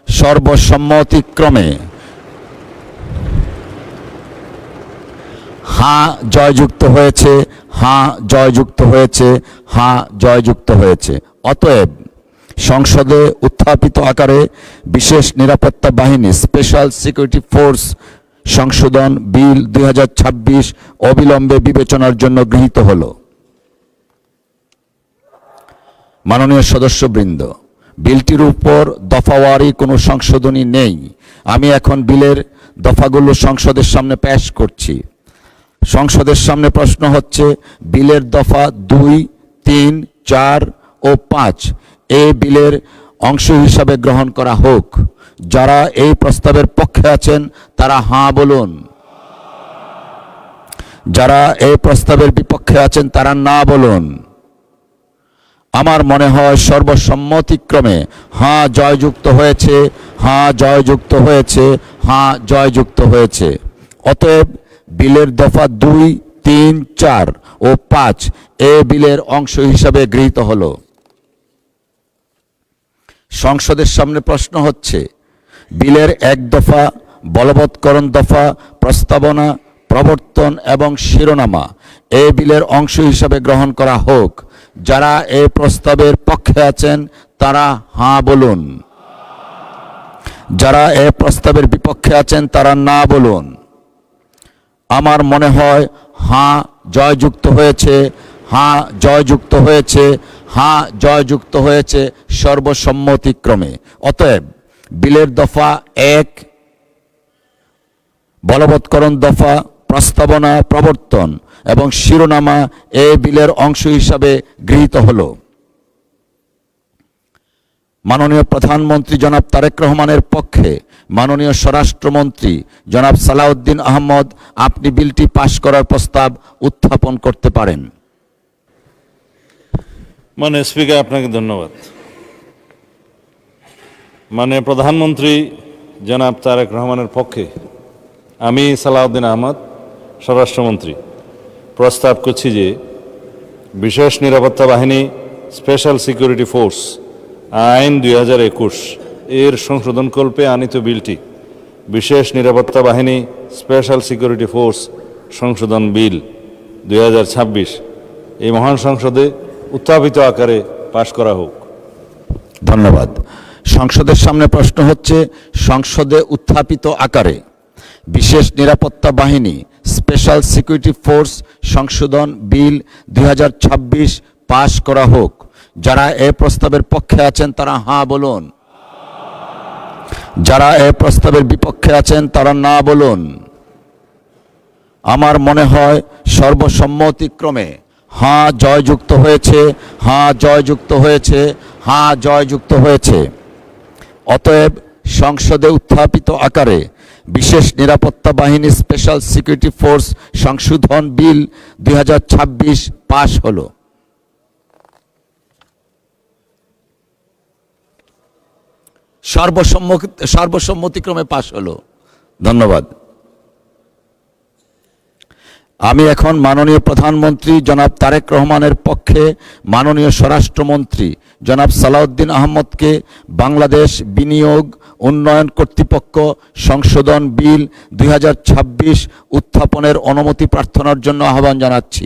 সর্বসম্মতিক্রমে হাঁ জয়যুক্ত হয়েছে, হাঁ জয়যুক্ত হয়েছে, হাঁ জয়যুক্ত হয়েছে। অতএব সংসদে উত্থাপিত আকারে বিশেষ নিরাপত্তা বাহিনী স্পেশাল সিকিউরিটি ফোর্স সংশোধন বিল 2026 অবিলম্বে বিবেচনার জন্য গৃহীত হল। মাননীয় সদস্যবৃন্দ, বিলটির উপর দফাওয়ারি কোনো সংশোধনী নেই। আমি এখন বিলের দফাগুলো সংসদের সামনে পেশ করছি। সংসদের সামনে প্রশ্ন হচ্ছে, বিলের দফা 2, 3, 4 ও 5 এই বিলের অংশ হিসাবে গ্রহণ করা হোক। যারা এই প্রস্তাবের পক্ষে আছেন তারা হাঁ বলুন। যারা এই প্রস্তাবের বিপক্ষে আছেন তারা না বলুন। আমার মনে হয় সর্বসম্মতিক্রমে হাঁ জয়যুক্ত হয়েছে, হাঁ জয়যুক্ত হয়েছে, হাঁ জয়যুক্ত হয়েছে। অতএব বিলের দফা 2, 3, 4 ও 5 এ বিলের অংশ হিসাবে গৃহীত হল। সংসদের সামনে প্রশ্ন হচ্ছে, বিলের 1 দফা, বলবৎকরণ দফা, প্রস্তাবনা, প্রবর্তন এবং শিরোনামা এ বিলের অংশ হিসাবে গ্রহণ করা হোক। যারা এই প্রস্তাবের পক্ষে আছেন তারা হাঁ বলুন। যারা এই প্রস্তাবের বিপক্ষে আছেন তারা না বলুন। আমার মনে হয় হাঁ জয়যুক্ত হয়েছে, হাঁ জয়যুক্ত হয়েছে, হাঁ জয়যুক্ত হয়েছে সর্বসম্মতিক্রমে। অতএব বিলের দফা 1, বলবৎকরণ দফা, প্রস্তাবনা, প্রবর্তন এবং শিরোনামা এ বিলের অংশ হিসাবে গৃহীত হল। মাননীয় প্রধানমন্ত্রী জনাব তারেক রহমানের পক্ষে মাননীয় স্বরাষ্ট্রমন্ত্রী জনাব সালাউদ্দিন আহমদ, আপনি বিলটি পাশ করার প্রস্তাব উত্থাপন করতে পারেন। মাননীয় স্পিকার, আপনাকে ধন্যবাদ। মাননীয় প্রধানমন্ত্রী জনাব তারেক রহমানের পক্ষে আমি সালাউদ্দিন আহমদ, স্বরাষ্ট্রমন্ত্রী, প্রস্তাব করছি যে বিশেষ নিরাপত্তা বাহিনী স্পেশাল সিকিউরিটি ফোর্স আইন 2021 এর সংশোধনকল্পে আনিত বিলটি বিশেষ নিরাপত্তা বাহিনী স্পেশাল সিকিউরিটি ফোর্স সংশোধন বিল 2026 এই মহান সংসদে উত্থাপিত আকারে পাশ করা হোক। ধন্যবাদ। সংসদের সামনে প্রশ্ন হচ্ছে সংসদে উত্থাপিত আকারে বিশেষ নিরাপত্তা বাহিনী স্পেশাল সিকিউরিটি ফোর্স সংশোধন বিল 2026 পাশ করা হোক। যারা এই প্রস্তাবের পক্ষে আছেন তারা হাঁ বলুন, যারা এই প্রস্তাবের বিপক্ষে আছেন তারা না বলুন। আমার মনে হয় সর্বসম্মতিক্রমে হাঁ জয়যুক্ত হয়েছে, হাঁ জয়যুক্ত হয়েছে, হাঁ জয়যুক্ত হয়েছে। অতএব সংসদে উত্থাপিত আকারে বিশেষ নিরাপত্তা বাহিনী স্পেশাল সিকিউরিটি ফোর্স সংশোধন বিল 2026 পাশ হলো। সর্বসম্মতিক্রমে পাশ হলো। ধন্যবাদ। আমি এখন মাননীয় প্রধানমন্ত্রী জনাব তারেক রহমানের পক্ষে মাননীয় স্বরাষ্ট্রমন্ত্রী জনাব সালাউদ্দিন আহমদকে বাংলাদেশ বিনিয়োগ উন্নয়ন কর্তৃপক্ষ সংশোধন বিল 2026 উত্থাপনের অনুমতি প্রার্থনার জন্য আহ্বান জানাচ্ছি।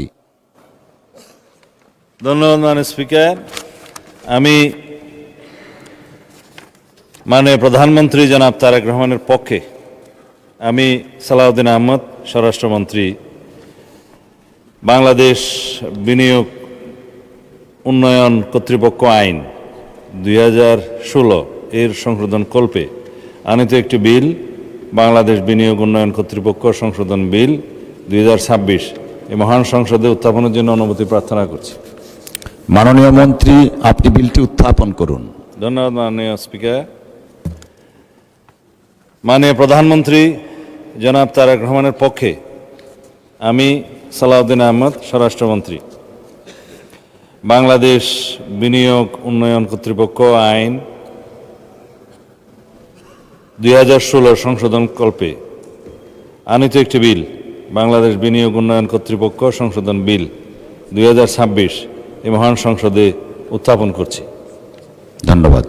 ধন্যবাদ মাননীয় স্পিকার। আমি মাননীয় প্রধানমন্ত্রী জনাব তারেক রহমানের পক্ষে আমি সালাউদ্দিন আহমদ, স্বরাষ্ট্রমন্ত্রী, বাংলাদেশ বিনিয়োগ উন্নয়ন কর্তৃপক্ষ আইন 2016 এর সংশোধন কল্পে আনিত একটি বিল বাংলাদেশ বিনিয়োগ উন্নয়ন কর্তৃপক্ষ সংশোধন বিল 2026 এই মহান সংসদে উত্থাপনের জন্য অনুমতি প্রার্থনা করছি। মাননীয় মন্ত্রী, আপনি বিলটি উত্থাপন করুন। ধন্যবাদ মাননীয় স্পিকার। মাননীয় প্রধানমন্ত্রী জনাব তারেক রহমানের পক্ষে আমি সালাউদ্দিন আহমদ, স্বরাষ্ট্রমন্ত্রী, বাংলাদেশ বিনিয়োগ উন্নয়ন কর্তৃপক্ষ আইন 2016 সংশোধন কল্পে আনিত একটি বিল বাংলাদেশ বিনিয়োগ উন্নয়ন কর্তৃপক্ষ সংশোধন বিল 2026 এই মহান সংসদে উত্থাপন করছি। ধন্যবাদ।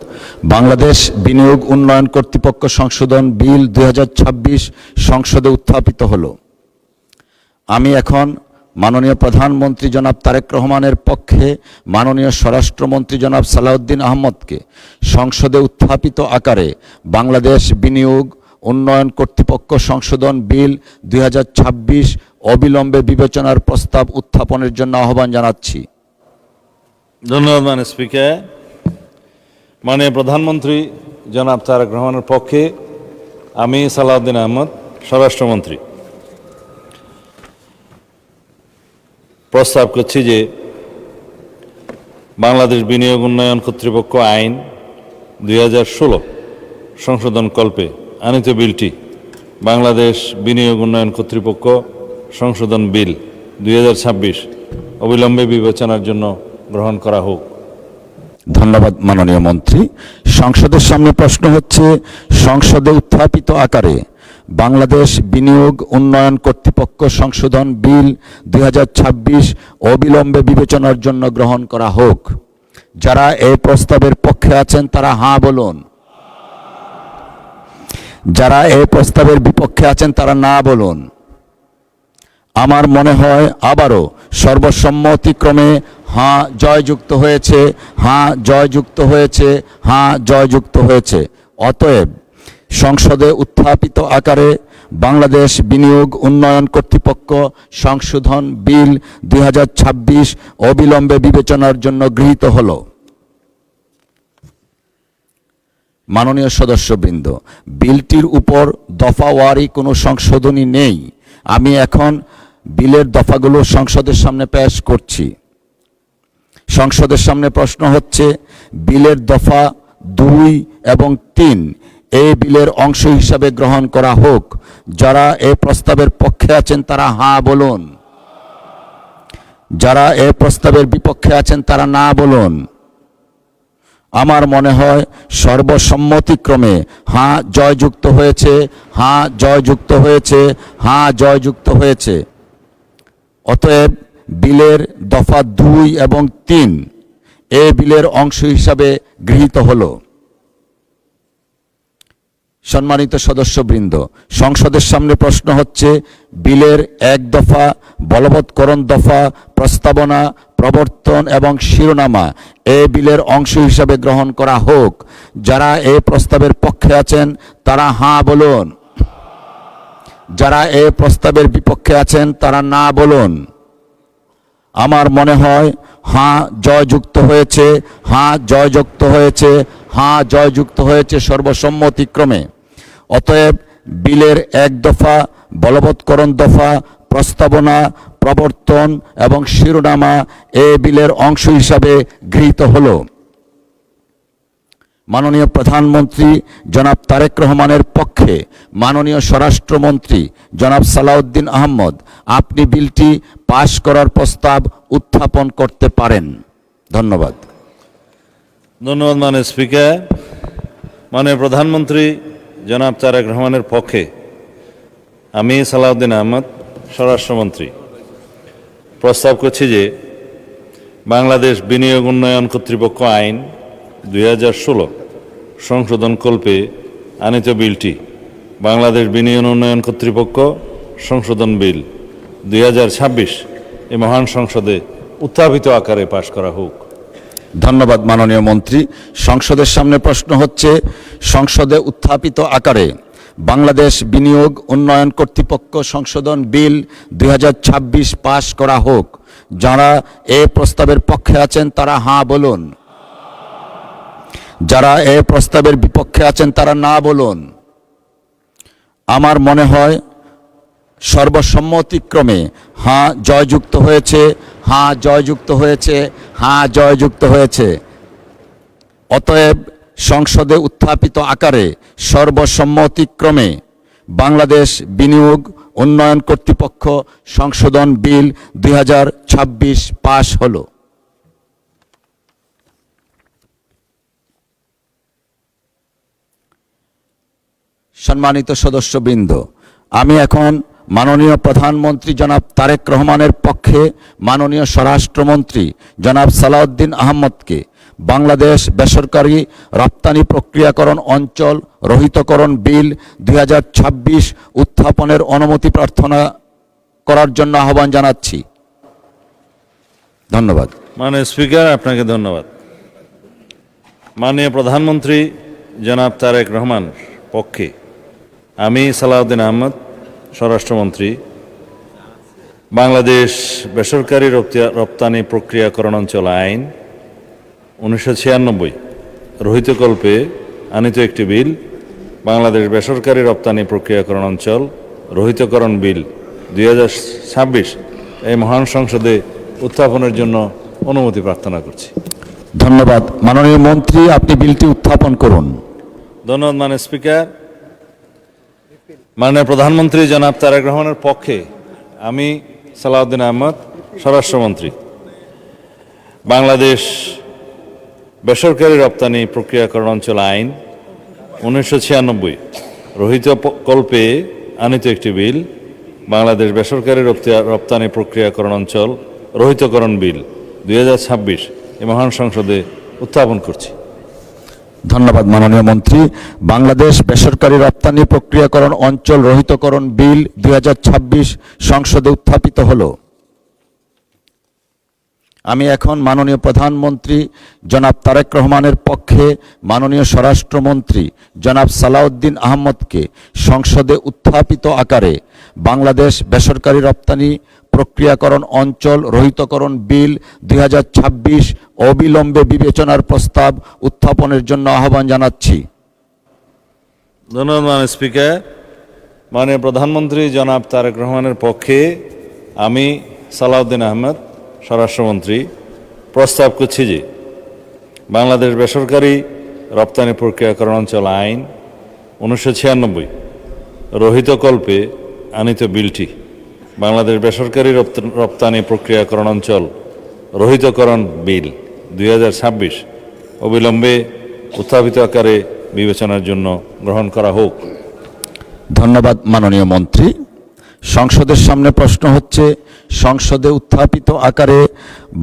বাংলাদেশ বিনিয়োগ উন্নয়ন কর্তৃপক্ষ সংশোধন বিল 2026 সংসদে উত্থাপিত হলো। আমি এখন মাননীয় প্রধানমন্ত্রী জনাব তারেক রহমানের পক্ষে মাননীয় স্বরাষ্ট্রমন্ত্রী জনাব সালাউদ্দিন আহমদকে সংসদে উত্থাপিত আকারে বাংলাদেশ বিনিয়োগ উন্নয়ন কর্তৃপক্ষ সংশোধন বিল 2026 অবিলম্বে বিবেচনার প্রস্তাব উত্থাপনের জন্য আহ্বান জানাচ্ছি। ধন্যবাদ মাননীয় স্পিকার। মাননীয় প্রধানমন্ত্রী জনাব তারেক রহমানের পক্ষে আমি সালাউদ্দিন আহমদ, স্বরাষ্ট্রমন্ত্রী, প্রস্তাব করছি যে বাংলাদেশ বিনিয়োগ উন্নয়ন কর্তৃপক্ষ আইন 2016 সংশোধন কল্পে আনিত বিলটি বাংলাদেশ বিনিয়োগ উন্নয়ন কর্তৃপক্ষ সংশোধন বিল 2026 অবিলম্বে বিবেচনার জন্য গ্রহণ করা হোক। ধন্যবাদ মাননীয় মন্ত্রী। সংসদের সামনে প্রশ্ন হচ্ছে সংসদে উত্থাপিত আকারে বাংলাদেশ বিনিয়োগ উন্নয়ন কর্তৃপক্ষ সংশোধন বিল 2026 অবিলম্বে বিবেচনার জন্য গ্রহণ করা হোক। যারা এই প্রস্তাবের পক্ষে আছেন তারা হাঁ বলুন, যারা এই প্রস্তাবের বিপক্ষে আছেন তারা না বলুন। আমার মনে হয় আবারও সর্বসম্মতিক্রমে হাঁ জয়যুক্ত হয়েছে, হাঁ জয়যুক্ত হয়েছে, হাঁ জয়যুক্ত হয়েছে। অতএব সংসদে উত্থাপিত আকারে বাংলাদেশ বিনিয়োগ উন্নয়ন কর্তৃপক্ষ সংশোধন বিল 2026 অবিলম্বে বিবেচনার জন্য গৃহীত হল। মাননীয় সদস্যবৃন্দ, বিলটির উপর দফাওয়ারি কোনো সংশোধনী নেই। আমি এখন বিলের দফাগুলো সংসদের সামনে পেশ করছি। সংসদের সামনে প্রশ্ন হচ্ছে বিলের দফা 2 এবং 3 এই বিলের অংশ হিসাবে গ্রহণ করা হোক। যারা এই প্রস্তাবের পক্ষে আছেন তারা হাঁ বলুন। যারা এই প্রস্তাবের বিপক্ষে আছেন তারা না বলুন। আমার মনে হয় সর্বসম্মতিক্রমে হাঁ জয়যুক্ত হয়েছে, হাঁ জয়যুক্ত হয়েছে, হাঁ জয়যুক্ত হয়েছে। অতএব বিলের দফা 2 এবং 3 এই বিলের অংশ হিসাবে গৃহীত হলো। সম্মানিত সদস্যবৃন্দ, সংসদের সামনে প্রশ্ন হচ্ছে বিলের 1 দফা, বলবৎকরণ দফা, প্রস্তাবনা, প্রবর্তন এবং শিরোনামা এই বিলের অংশ হিসাবে গ্রহণ করা হোক। যারা এই প্রস্তাবের পক্ষে আছেন তারা হাঁ বলুন। যারা এই প্রস্তাবের বিপক্ষে আছেন তারা না বলুন। আমার মনে হয় হাঁ জয়যুক্ত হয়েছে, হাঁ জয়যুক্ত হয়েছে, হাঁ জয়যুক্ত হয়েছে সর্বসম্মতিক্রমে। অতএব বিলের 1 দফা, বলবৎকরণ দফা, প্রস্তাবনা, প্রবর্তন এবং শিরোনামা এই বিলের অংশ হিসাবে গৃহীত হলো। মাননীয় প্রধানমন্ত্রী জনাব তারেক রহমানের পক্ষে মাননীয় স্বরাষ্ট্রমন্ত্রী জনাব সালাউদ্দিন আহমদ, আপনি বিলটি পাশ করার প্রস্তাব উত্থাপন করতে পারেন। ধন্যবাদ। ধন্যবাদ মাননীয় স্পিকার। মাননীয় প্রধানমন্ত্রী জনাব তারেক রহমানের পক্ষে আমি সালাউদ্দিন আহমদ, স্বরাষ্ট্রমন্ত্রী, প্রস্তাব করছি যে বাংলাদেশ বিনিয়োগ উন্নয়ন কর্তৃপক্ষ আইন 2016 সংশোধন কল্পে আনিত বিলটি বাংলাদেশ বিনিয়োগ উন্নয়ন কর্তৃপক্ষ সংশোধন বিল 2026 এই মহান সংসদে উত্থাপিত আকারে পাশ করা হোক। ধন্যবাদ মাননীয় মন্ত্রী। সংসদের সামনে প্রশ্ন হচ্ছে সংসদে উত্থাপিত আকারে বাংলাদেশ বিনিয়োগ উন্নয়ন কর্তৃপক্ষ সংশোধন বিল 2026 পাশ করা হোক। যারা এই প্রস্তাবের পক্ষে আছেন তারা হাঁ বলুন। যারা এই প্রস্তাবের বিপক্ষে আছেন তারা না বলুন। আমার মনে হয় সর্বসম্মতিক্রমে হাঁ জয়যুক্ত হয়েছে, হাঁ জয়যুক্ত হয়েছে, হাঁ জয়যুক্ত হয়েছে। অতএব সংসদে উত্থাপিত আকারে সর্বসম্মতিক্রমে বাংলাদেশ বিনিয়োগ উন্নয়ন কর্তৃপক্ষ সংশোধন বিল 2026 পাশ হলো। সম্মানিত সদস্যবৃন্দ, আমি এখন মাননীয় প্রধানমন্ত্রী জনাব তারেক রহমানের পক্ষে মাননীয় স্বরাষ্ট্রমন্ত্রী জনাব সালাউদ্দিন আহমদকে বাংলাদেশ বেসরকারি রপ্তানি প্রক্রিয়াকরণ অঞ্চল রহিতকরণ বিল 2026 উত্থাপনের অনুমতি প্রার্থনা করার জন্য আহ্বান জানাচ্ছি। ধন্যবাদ। মাননীয় স্পিকার, আপনাকে ধন্যবাদ। মাননীয় প্রধানমন্ত্রী জনাব তারেক রহমান পক্ষে আমি সালাউদ্দিন আহমদ, স্বরাষ্ট্রমন্ত্রী, বাংলাদেশ বেসরকারি রপ্তানি প্রক্রিয়াকরণ অঞ্চল আইন 1996 রহিতকল্পে আনিত একটি বিল বাংলাদেশ বেসরকারি রপ্তানি প্রক্রিয়াকরণ অঞ্চল রহিতকরণ বিল 2026 এই মহান সংসদে উত্থাপনের জন্য অনুমতি প্রার্থনা করছি। ধন্যবাদ। মাননীয় মন্ত্রী, আপনি বিলটি উত্থাপন করুন। ধন্যবাদ মাননীয় স্পিকার। মাননীয় প্রধানমন্ত্রী জনাব তারেক রহমানের পক্ষে আমি সালাউদ্দিন আহমদ, স্বরাষ্ট্রমন্ত্রী, বাংলাদেশ বেসরকারি রপ্তানি প্রক্রিয়াকরণ অঞ্চল আইন 1996 রহিতকল্পে আনিত একটি বিল বাংলাদেশ বেসরকারি রপ্তানি প্রক্রিয়াকরণ অঞ্চল রহিতকরণ বিল 2026 এই মহান সংসদে উত্থাপন করছি। ধন্যবাদ মাননীয় মন্ত্রী। বাংলাদেশ বেসরকারি রপ্তানি প্রক্রিয়াকরণ অঞ্চল রহিতকরণ বিল 2026 সংসদে উত্থাপিত হলো। আমি এখন মাননীয় প্রধানমন্ত্রী জনাব তারেক রহমানের পক্ষে মাননীয় স্বরাষ্ট্রমন্ত্রী জনাব সালাউদ্দিন আহমদকে সংসদে উত্থাপিত আকারে বাংলাদেশ বেসরকারি রপ্তানি প্রক্রিয়াকরণ অঞ্চল রহিতকরণ বিল 2026 অবিলম্বে বিবেচনার প্রস্তাব উত্থাপনের জন্য আহ্বান জানাচ্ছি। ধন্যবাদ মাননীয় স্পিকার। মাননীয় প্রধানমন্ত্রী জনাব তারেক রহমানের পক্ষে আমি সালাউদ্দিন আহমদ, স্বরাষ্ট্রমন্ত্রী, প্রস্তাব করছি যে বাংলাদেশ বেসরকারি রপ্তানি প্রক্রিয়াকরণ অঞ্চল আইন 1996 রহিতকল্পে আনিত বিলটি বাংলাদেশ বেসরকারি রপ্তানি প্রক্রিয়াকরণ অঞ্চল রহিতকরণ বিল 2026 অবিলম্বে উত্থাপিত আকারে বিবেচনার জন্য গ্রহণ করা হোক। ধন্যবাদ মাননীয় মন্ত্রী। সংসদের সামনে প্রশ্ন হচ্ছে, সংসদে উত্থাপিত আকারে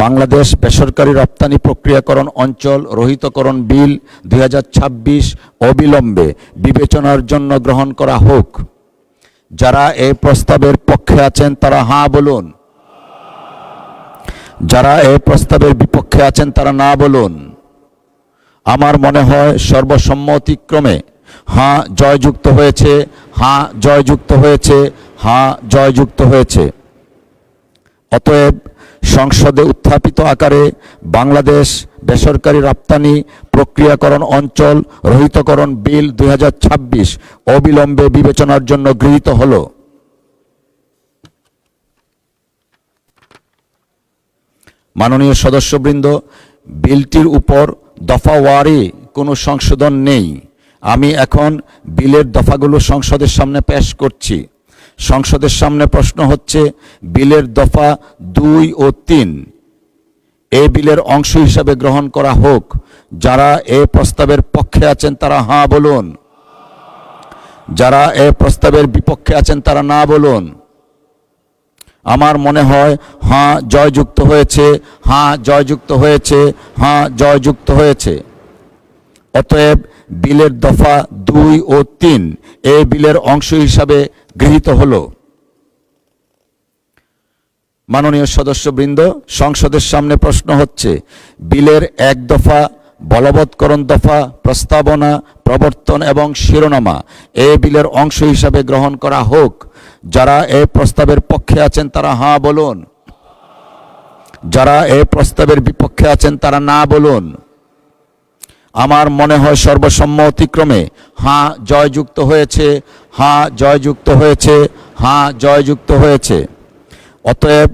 বাংলাদেশ বেসরকারি রপ্তানি প্রক্রিয়াকরণ অঞ্চল রহিতকরণ বিল 2026 অবিলম্বে বিবেচনার জন্য গ্রহণ করা হোক। যারা এই প্রস্তাবের পক্ষে আছেন তারা হাঁ বলুন, যারা এই প্রস্তাবের বিপক্ষে আছেন তারা না বলুন। আমার মনে হয় সর্বসম্মতিক্রমে হাঁ জয়যুক্ত হয়েছে, হাঁ জয়যুক্ত হয়েছে, হাঁ জয়যুক্ত হয়েছে। অতএব সংসদে উত্থাপিত আকারে বাংলাদেশ বেসরকারি রপ্তানি প্রক্রিয়াকরণ অঞ্চল রহিতকরণ বিল 2026 অবিলম্বে বিবেচনার জন্য গৃহীত হল। মাননীয় সদস্যবৃন্দ, বিলটির উপর দফাওয়ারি কোনো সংশোধন নেই। আমি এখন বিলের দফাগুলো সংসদের সামনে পেশ করছি। সংসদের সামনে প্রশ্ন হচ্ছে, বিলের দফা 2 ও 3 এই বিলের অংশ হিসাবে গ্রহণ করা হোক। যারা এই প্রস্তাবের পক্ষে আছেন তারা হাঁ বলুন, যারা এই প্রস্তাবের বিপক্ষে আছেন তারা না বলুন। আমার মনে হয় হাঁ জয়যুক্ত হয়েছে, হাঁ জয়যুক্ত হয়েছে, হাঁ জয়যুক্ত হয়েছে। অতএব বিলের দফা 2 ও 3 এই বিলের অংশ হিসাবে গৃহীত হল। মাননীয় সদস্যবৃন্দ, সংসদের সামনে প্রশ্ন হচ্ছে, বিলের 1 দফা বলবৎকরণ দফা প্রস্তাবনা প্রবর্তন এবং শিরোনামা এই বিলের অংশ হিসাবে গ্রহণ করা হোক। যারা এই প্রস্তাবের পক্ষে আছেন তারা হাঁ বলুন, যারা এই প্রস্তাবের বিপক্ষে আছেন তারা না বলুন। আমার মনে হয় সর্বসম্মতিক্রমে হাঁ জয়যুক্ত হয়েছে, হাঁ জয়যুক্ত হয়েছে, হাঁ জয়যুক্ত হয়েছে। অতএব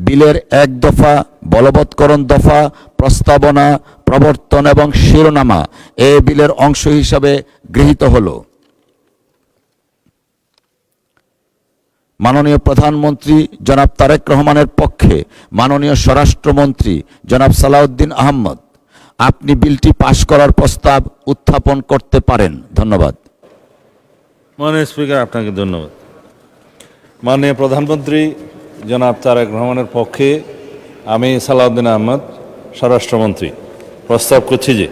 বিলের 1 দফা বলবৎকরণ দফা প্রস্তাবনা প্রবর্তন এবং শিরোনামা এই বিলের অংশ হিসাবে গৃহীত হল। মাননীয় প্রধানমন্ত্রী জনাব তারেক রহমানের পক্ষে মাননীয় স্বরাষ্ট্রমন্ত্রী জনাব সালাউদ্দিন আহমদ, আপনি বিলটি পাশ করার প্রস্তাব উত্থাপন করতে পারেন। ধন্যবাদ। মাননীয় স্পিকার, আপনাকে ধন্যবাদ। মাননীয় প্রধানমন্ত্রী জনাব তারেক রহমানের পক্ষে আমি সালাউদ্দিন আহমদ, স্বরাষ্ট্রমন্ত্রী, প্রস্তাব করছি যে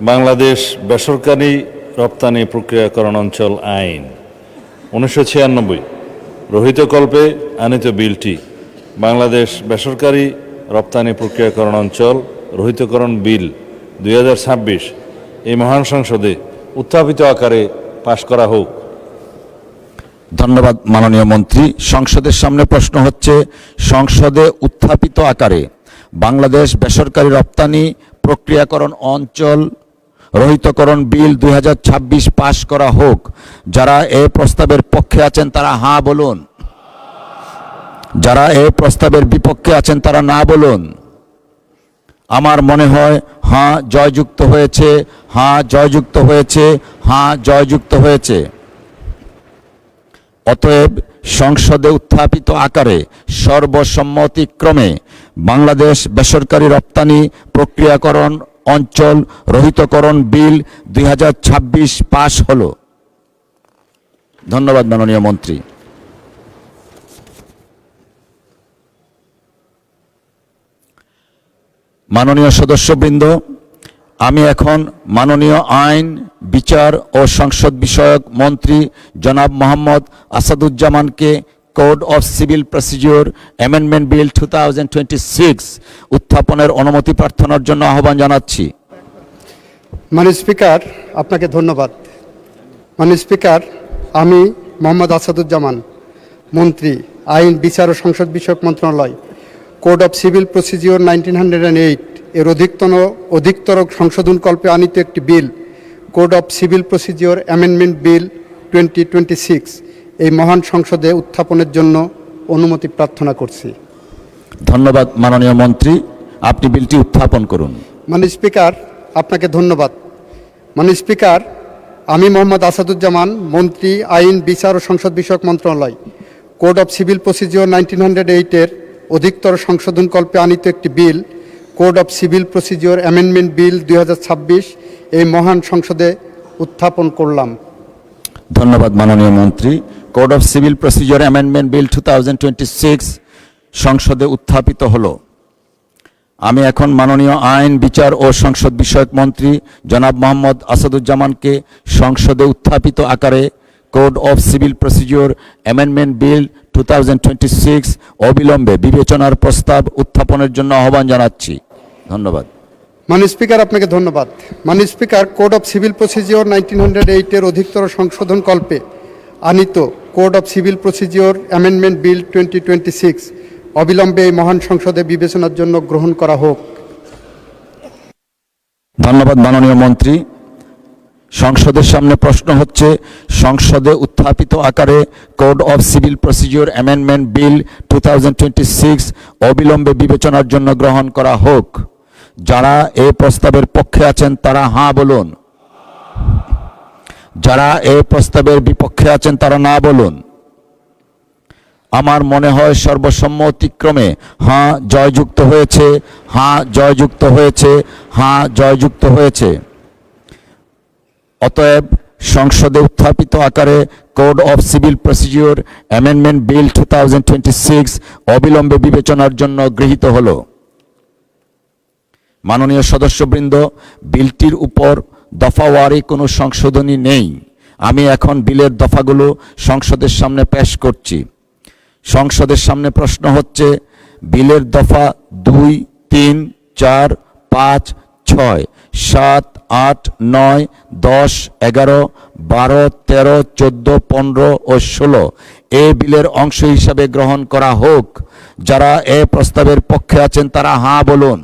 বাংলাদেশ বেসরকারি রপ্তানি প্রক্রিয়াকরণ অঞ্চল আইন 1996 রহিতকল্পে আনিত বিলটি বাংলাদেশ বেসরকারি রপ্তানি প্রক্রিয়াকরণ অঞ্চল রহিতকরণ বিল 2026 এই মহান সংসদে উত্থাপিত আকারে পাশ করা হোক। ধন্যবাদ মাননীয় মন্ত্রী। সংসদের সামনে প্রশ্ন হচ্ছে, সংসদে উত্থাপিত আকারে বাংলাদেশ বেসরকারি রপ্তানি প্রক্রিয়াকরণ অঞ্চল রহিতকরণ বিল 2026 পাশ করা হোক। যারা এই প্রস্তাবের পক্ষে আছেন তারা হাঁ বলুন, যারা এই প্রস্তাবের বিপক্ষে আছেন তারা না বলুন। আমার মনে হয় হাঁ জয়যুক্ত হয়েছে, হাঁ জয়যুক্ত হয়েছে, হাঁ জয়যুক্ত হয়েছে। অতএব সংসদে উত্থাপিত আকারে সর্বসম্মতিক্রমে বাংলাদেশ বেসরকারি রপ্তানি প্রক্রিয়াকরণ অঞ্চল রহিতকরণ বিল 2026 পাশ হল। ধন্যবাদ মাননীয় মন্ত্রী। মাননীয় সদস্যবৃন্দ, আমি এখন মাননীয় আইন, বিচার ও সংসদ বিষয়ক মন্ত্রী জনাব মোহাম্মদ আসাদুজ্জামানকে code of civil procedure amendment bill 2026 উত্থাপনের অনুমতি প্রার্থনার জন্য আহ্বান জানাচ্ছি। মাননীয় স্পিকার, আপনাকে ধন্যবাদ। মাননীয় স্পিকার, আমি মোহাম্মদ আসাদুজ্জামান, মন্ত্রী, আইন, বিচার ও সংসদ বিষয়ক মন্ত্রণালয়, কোড অফ সিভিল প্রসিডিওর 1908 এর অধিকতর সংশোধনকল্পে আনিত একটি বিল, code of civil procedure amendment bill 2026 এই মহান সংসদে উত্থাপনের জন্য অনুমতি প্রার্থনা করছি। ধন্যবাদ মাননীয় মন্ত্রী, আপনি বিলটি উত্থাপন করুন। মাননীয় স্পিকার, আপনাকে ধন্যবাদ। মাননীয় স্পিকার, আমি মোহাম্মদ আসাদুজ্জামান, মন্ত্রী, আইন, বিচার ও সংসদ বিষয়ক মন্ত্রণালয়, কোড অফ সিভিল প্রসিডিওর 1908-এর অধিকতর সংশোধনকল্পে আনিত একটি বিল, code of civil procedure amendment bill 2026 এই মহান সংসদে উত্থাপন করলাম। ধন্যবাদ মাননীয় মন্ত্রী। Code of civil procedure amendment bill 2026 সংসদে উত্থাপিত হলো। আমি এখন মাননীয় আইন, বিচার ও সংসদ বিষয়ক মন্ত্রী জনাব মোহাম্মদ আসাদুজ্জামানকে সংসদে উত্থাপিত আকারে code of civil procedure amendment bill 2026 অবিলম্বে বিবেচনার প্রস্তাব উত্থাপনের জন্য আহ্বান জানাচ্ছি। ধন্যবাদ। মাননীয় স্পিকার, আপনাকে ধন্যবাদ। মাননীয় speaker, code of civil procedure 1908-এর অধিকতর সংশোধনকল্পে আনিত code of civil procedure amendment bill 2026 অবিলম্বে এই মহান সংসদে বিবেচনার জন্য গ্রহণ করা হোক। ধন্যবাদ মাননীয় মন্ত্রী। সংসদের সামনে প্রশ্ন হচ্ছে সংসদে উত্থাপিত আকারে code of civil procedure amendment bill 2026 অবিলম্বে বিবেচনার জন্য গ্রহণ করা হোক। যারা এই প্রস্তাবের পক্ষে আছেন তারা হাঁ বলুন। যারা এই প্রস্তাবের বিপক্ষে আছেন তারা না বলুন। আমার মনে হয় সর্বসম্মতিক্রমে হাঁ জয়যুক্ত হয়েছে, হাঁ জয়যুক্ত হয়েছে, হাঁ জয়যুক্ত হয়েছে। অতএব সংসদে উত্থাপিত আকারে code of civil procedure amendment bill 2026 অবিলম্বে বিবেচনার জন্য গৃহীত হলো। মাননীয় সদস্যবৃন্দ, বিলটির উপর দফাওয়ারি কোনো সংশোধনী নেই। আমি এখন বিলের দফাগুলো সংসদের সামনে পেশ করছি। সংসদের সামনে প্রশ্ন হচ্ছে বিলের দফা 2, 3, 4, 5, 6, 7, 8, 9, 10, 11, 12, 13, 14, 15 ও 16 এই বিলের অংশ হিসাবে গ্রহণ করা হোক। যারা এই প্রস্তাবের পক্ষে আছেন তারা হাঁ বলুন।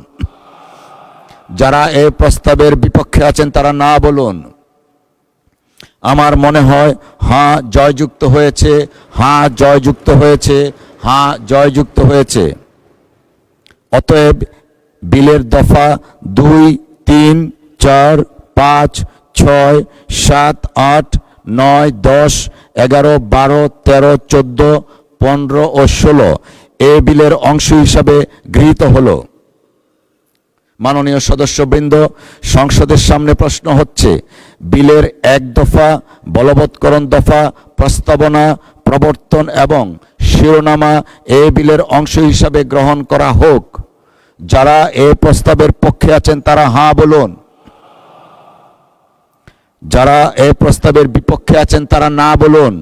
যারা এই প্রস্তাবের বিপক্ষে আছেন তারা না বলুন। আমার মনে হয় হাঁ জয়যুক্ত হয়েছে, হাঁ জয়যুক্ত হয়েছে, হাঁ জয়যুক্ত হয়েছে। অতএব বিলের দফা 2, 3, 4, 5, 6, 7, 8, 9, 10, 11, 12, 13, 14, 15 ও 16 এই বিলের অংশ হিসাবে গৃহীত হলো। মাননীয় সদস্যবৃন্দ, সংসদের সামনে প্রশ্ন হচ্ছে বিলের 1 দফা, বলবৎকরণ দফা, প্রস্তাবনা, প্রবর্তন এবং শিরোনামা এই বিলের অংশ হিসাবে গ্রহণ করা হোক। যারা এই প্রস্তাবের পক্ষে আছেন তারা হাঁ বলুন। যারা এই প্রস্তাবের বিপক্ষে আছেন তারা না বলুন।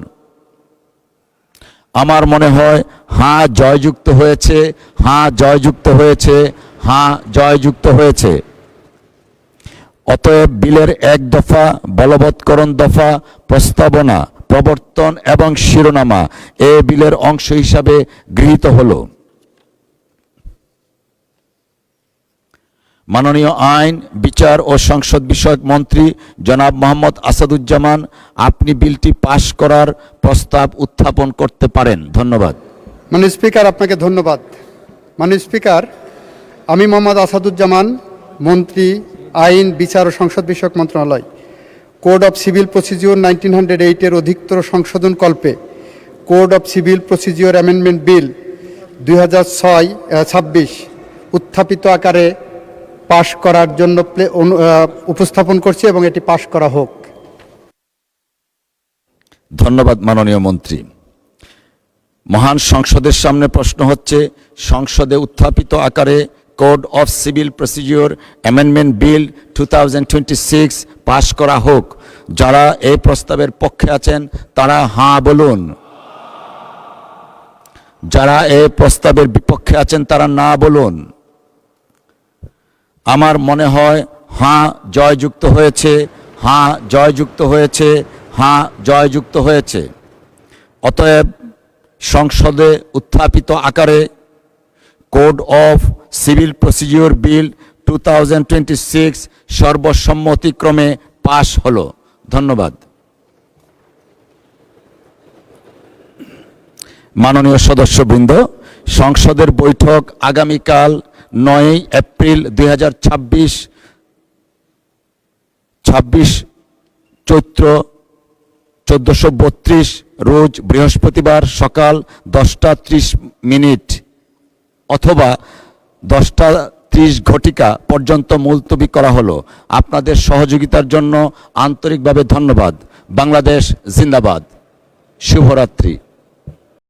আমার মনে হয় হাঁ জয়যুক্ত হয়েছে, হাঁ জয়যুক্ত হয়েছে, হাঁ জয়যুক্ত হয়েছে। অতএব বিলের 1 দফা, বলবৎকরণ দফা, প্রস্তাবনা, প্রবর্তন এবং শিরোনামা এ বিলের অংশ হিসাবে গৃহীত হলো। মাননীয় আইন, বিচার ও সংসদ বিষয়ক মন্ত্রী জনাব মোহাম্মদ আসাদুজ্জামান, আপনি বিলটি পাশ করার প্রস্তাব উত্থাপন করতে পারেন। ধন্যবাদ। মাননীয় স্পিকার, আপনাকে ধন্যবাদ। মাননীয় স্পিকার, আমি মোহাম্মদ আসাদুজ্জামান, মন্ত্রী, আইন, বিচার ও সংসদ বিষয়ক মন্ত্রণালয়, কোড অফ সিভিল প্রসিডিওর 1908-এর অধিকতর সংশোধনকল্পে code of civil procedure amendment bill 2026 উত্থাপিত আকারে পাশ করার জন্য উপস্থাপন করছি এবং এটি পাশ করা হোক। ধন্যবাদ মাননীয় মন্ত্রী। মহান সংসদের সামনে প্রশ্ন হচ্ছে সংসদে উত্থাপিত আকারে code of civil procedure amendment bill 2026 পাশ করা হোক। যারা এই প্রস্তাবের পক্ষে আছেন তারা হাঁ বলুন। যারা এই প্রস্তাবের বিপক্ষে আছেন তারা না বলুন। আমার মনে হয় হাঁ জয়যুক্ত হয়েছে, হাঁ জয়যুক্ত হয়েছে, হাঁ জয়যুক্ত হয়েছে। অতএব সংসদে উত্থাপিত আকারে কোড অফ সিভিল প্রসিডিওর বিল 2026 সর্বসম্মতিক্রমে পাশ হলো। ধন্যবাদ। মাননীয় সদস্যবৃন্দ, সংসদের বৈঠক আগামীকাল 9 এপ্রিল 2026 চৈত্র 1432 রোজ বৃহস্পতিবার সকাল 10:30 অথবা 10:30 পর্যন্ত মুলতবি করা হলো। আপনাদের সহযোগিতার জন্য আন্তরিকভাবে ধন্যবাদ। বাংলাদেশ জিন্দাবাদ। শুভরাত্রি।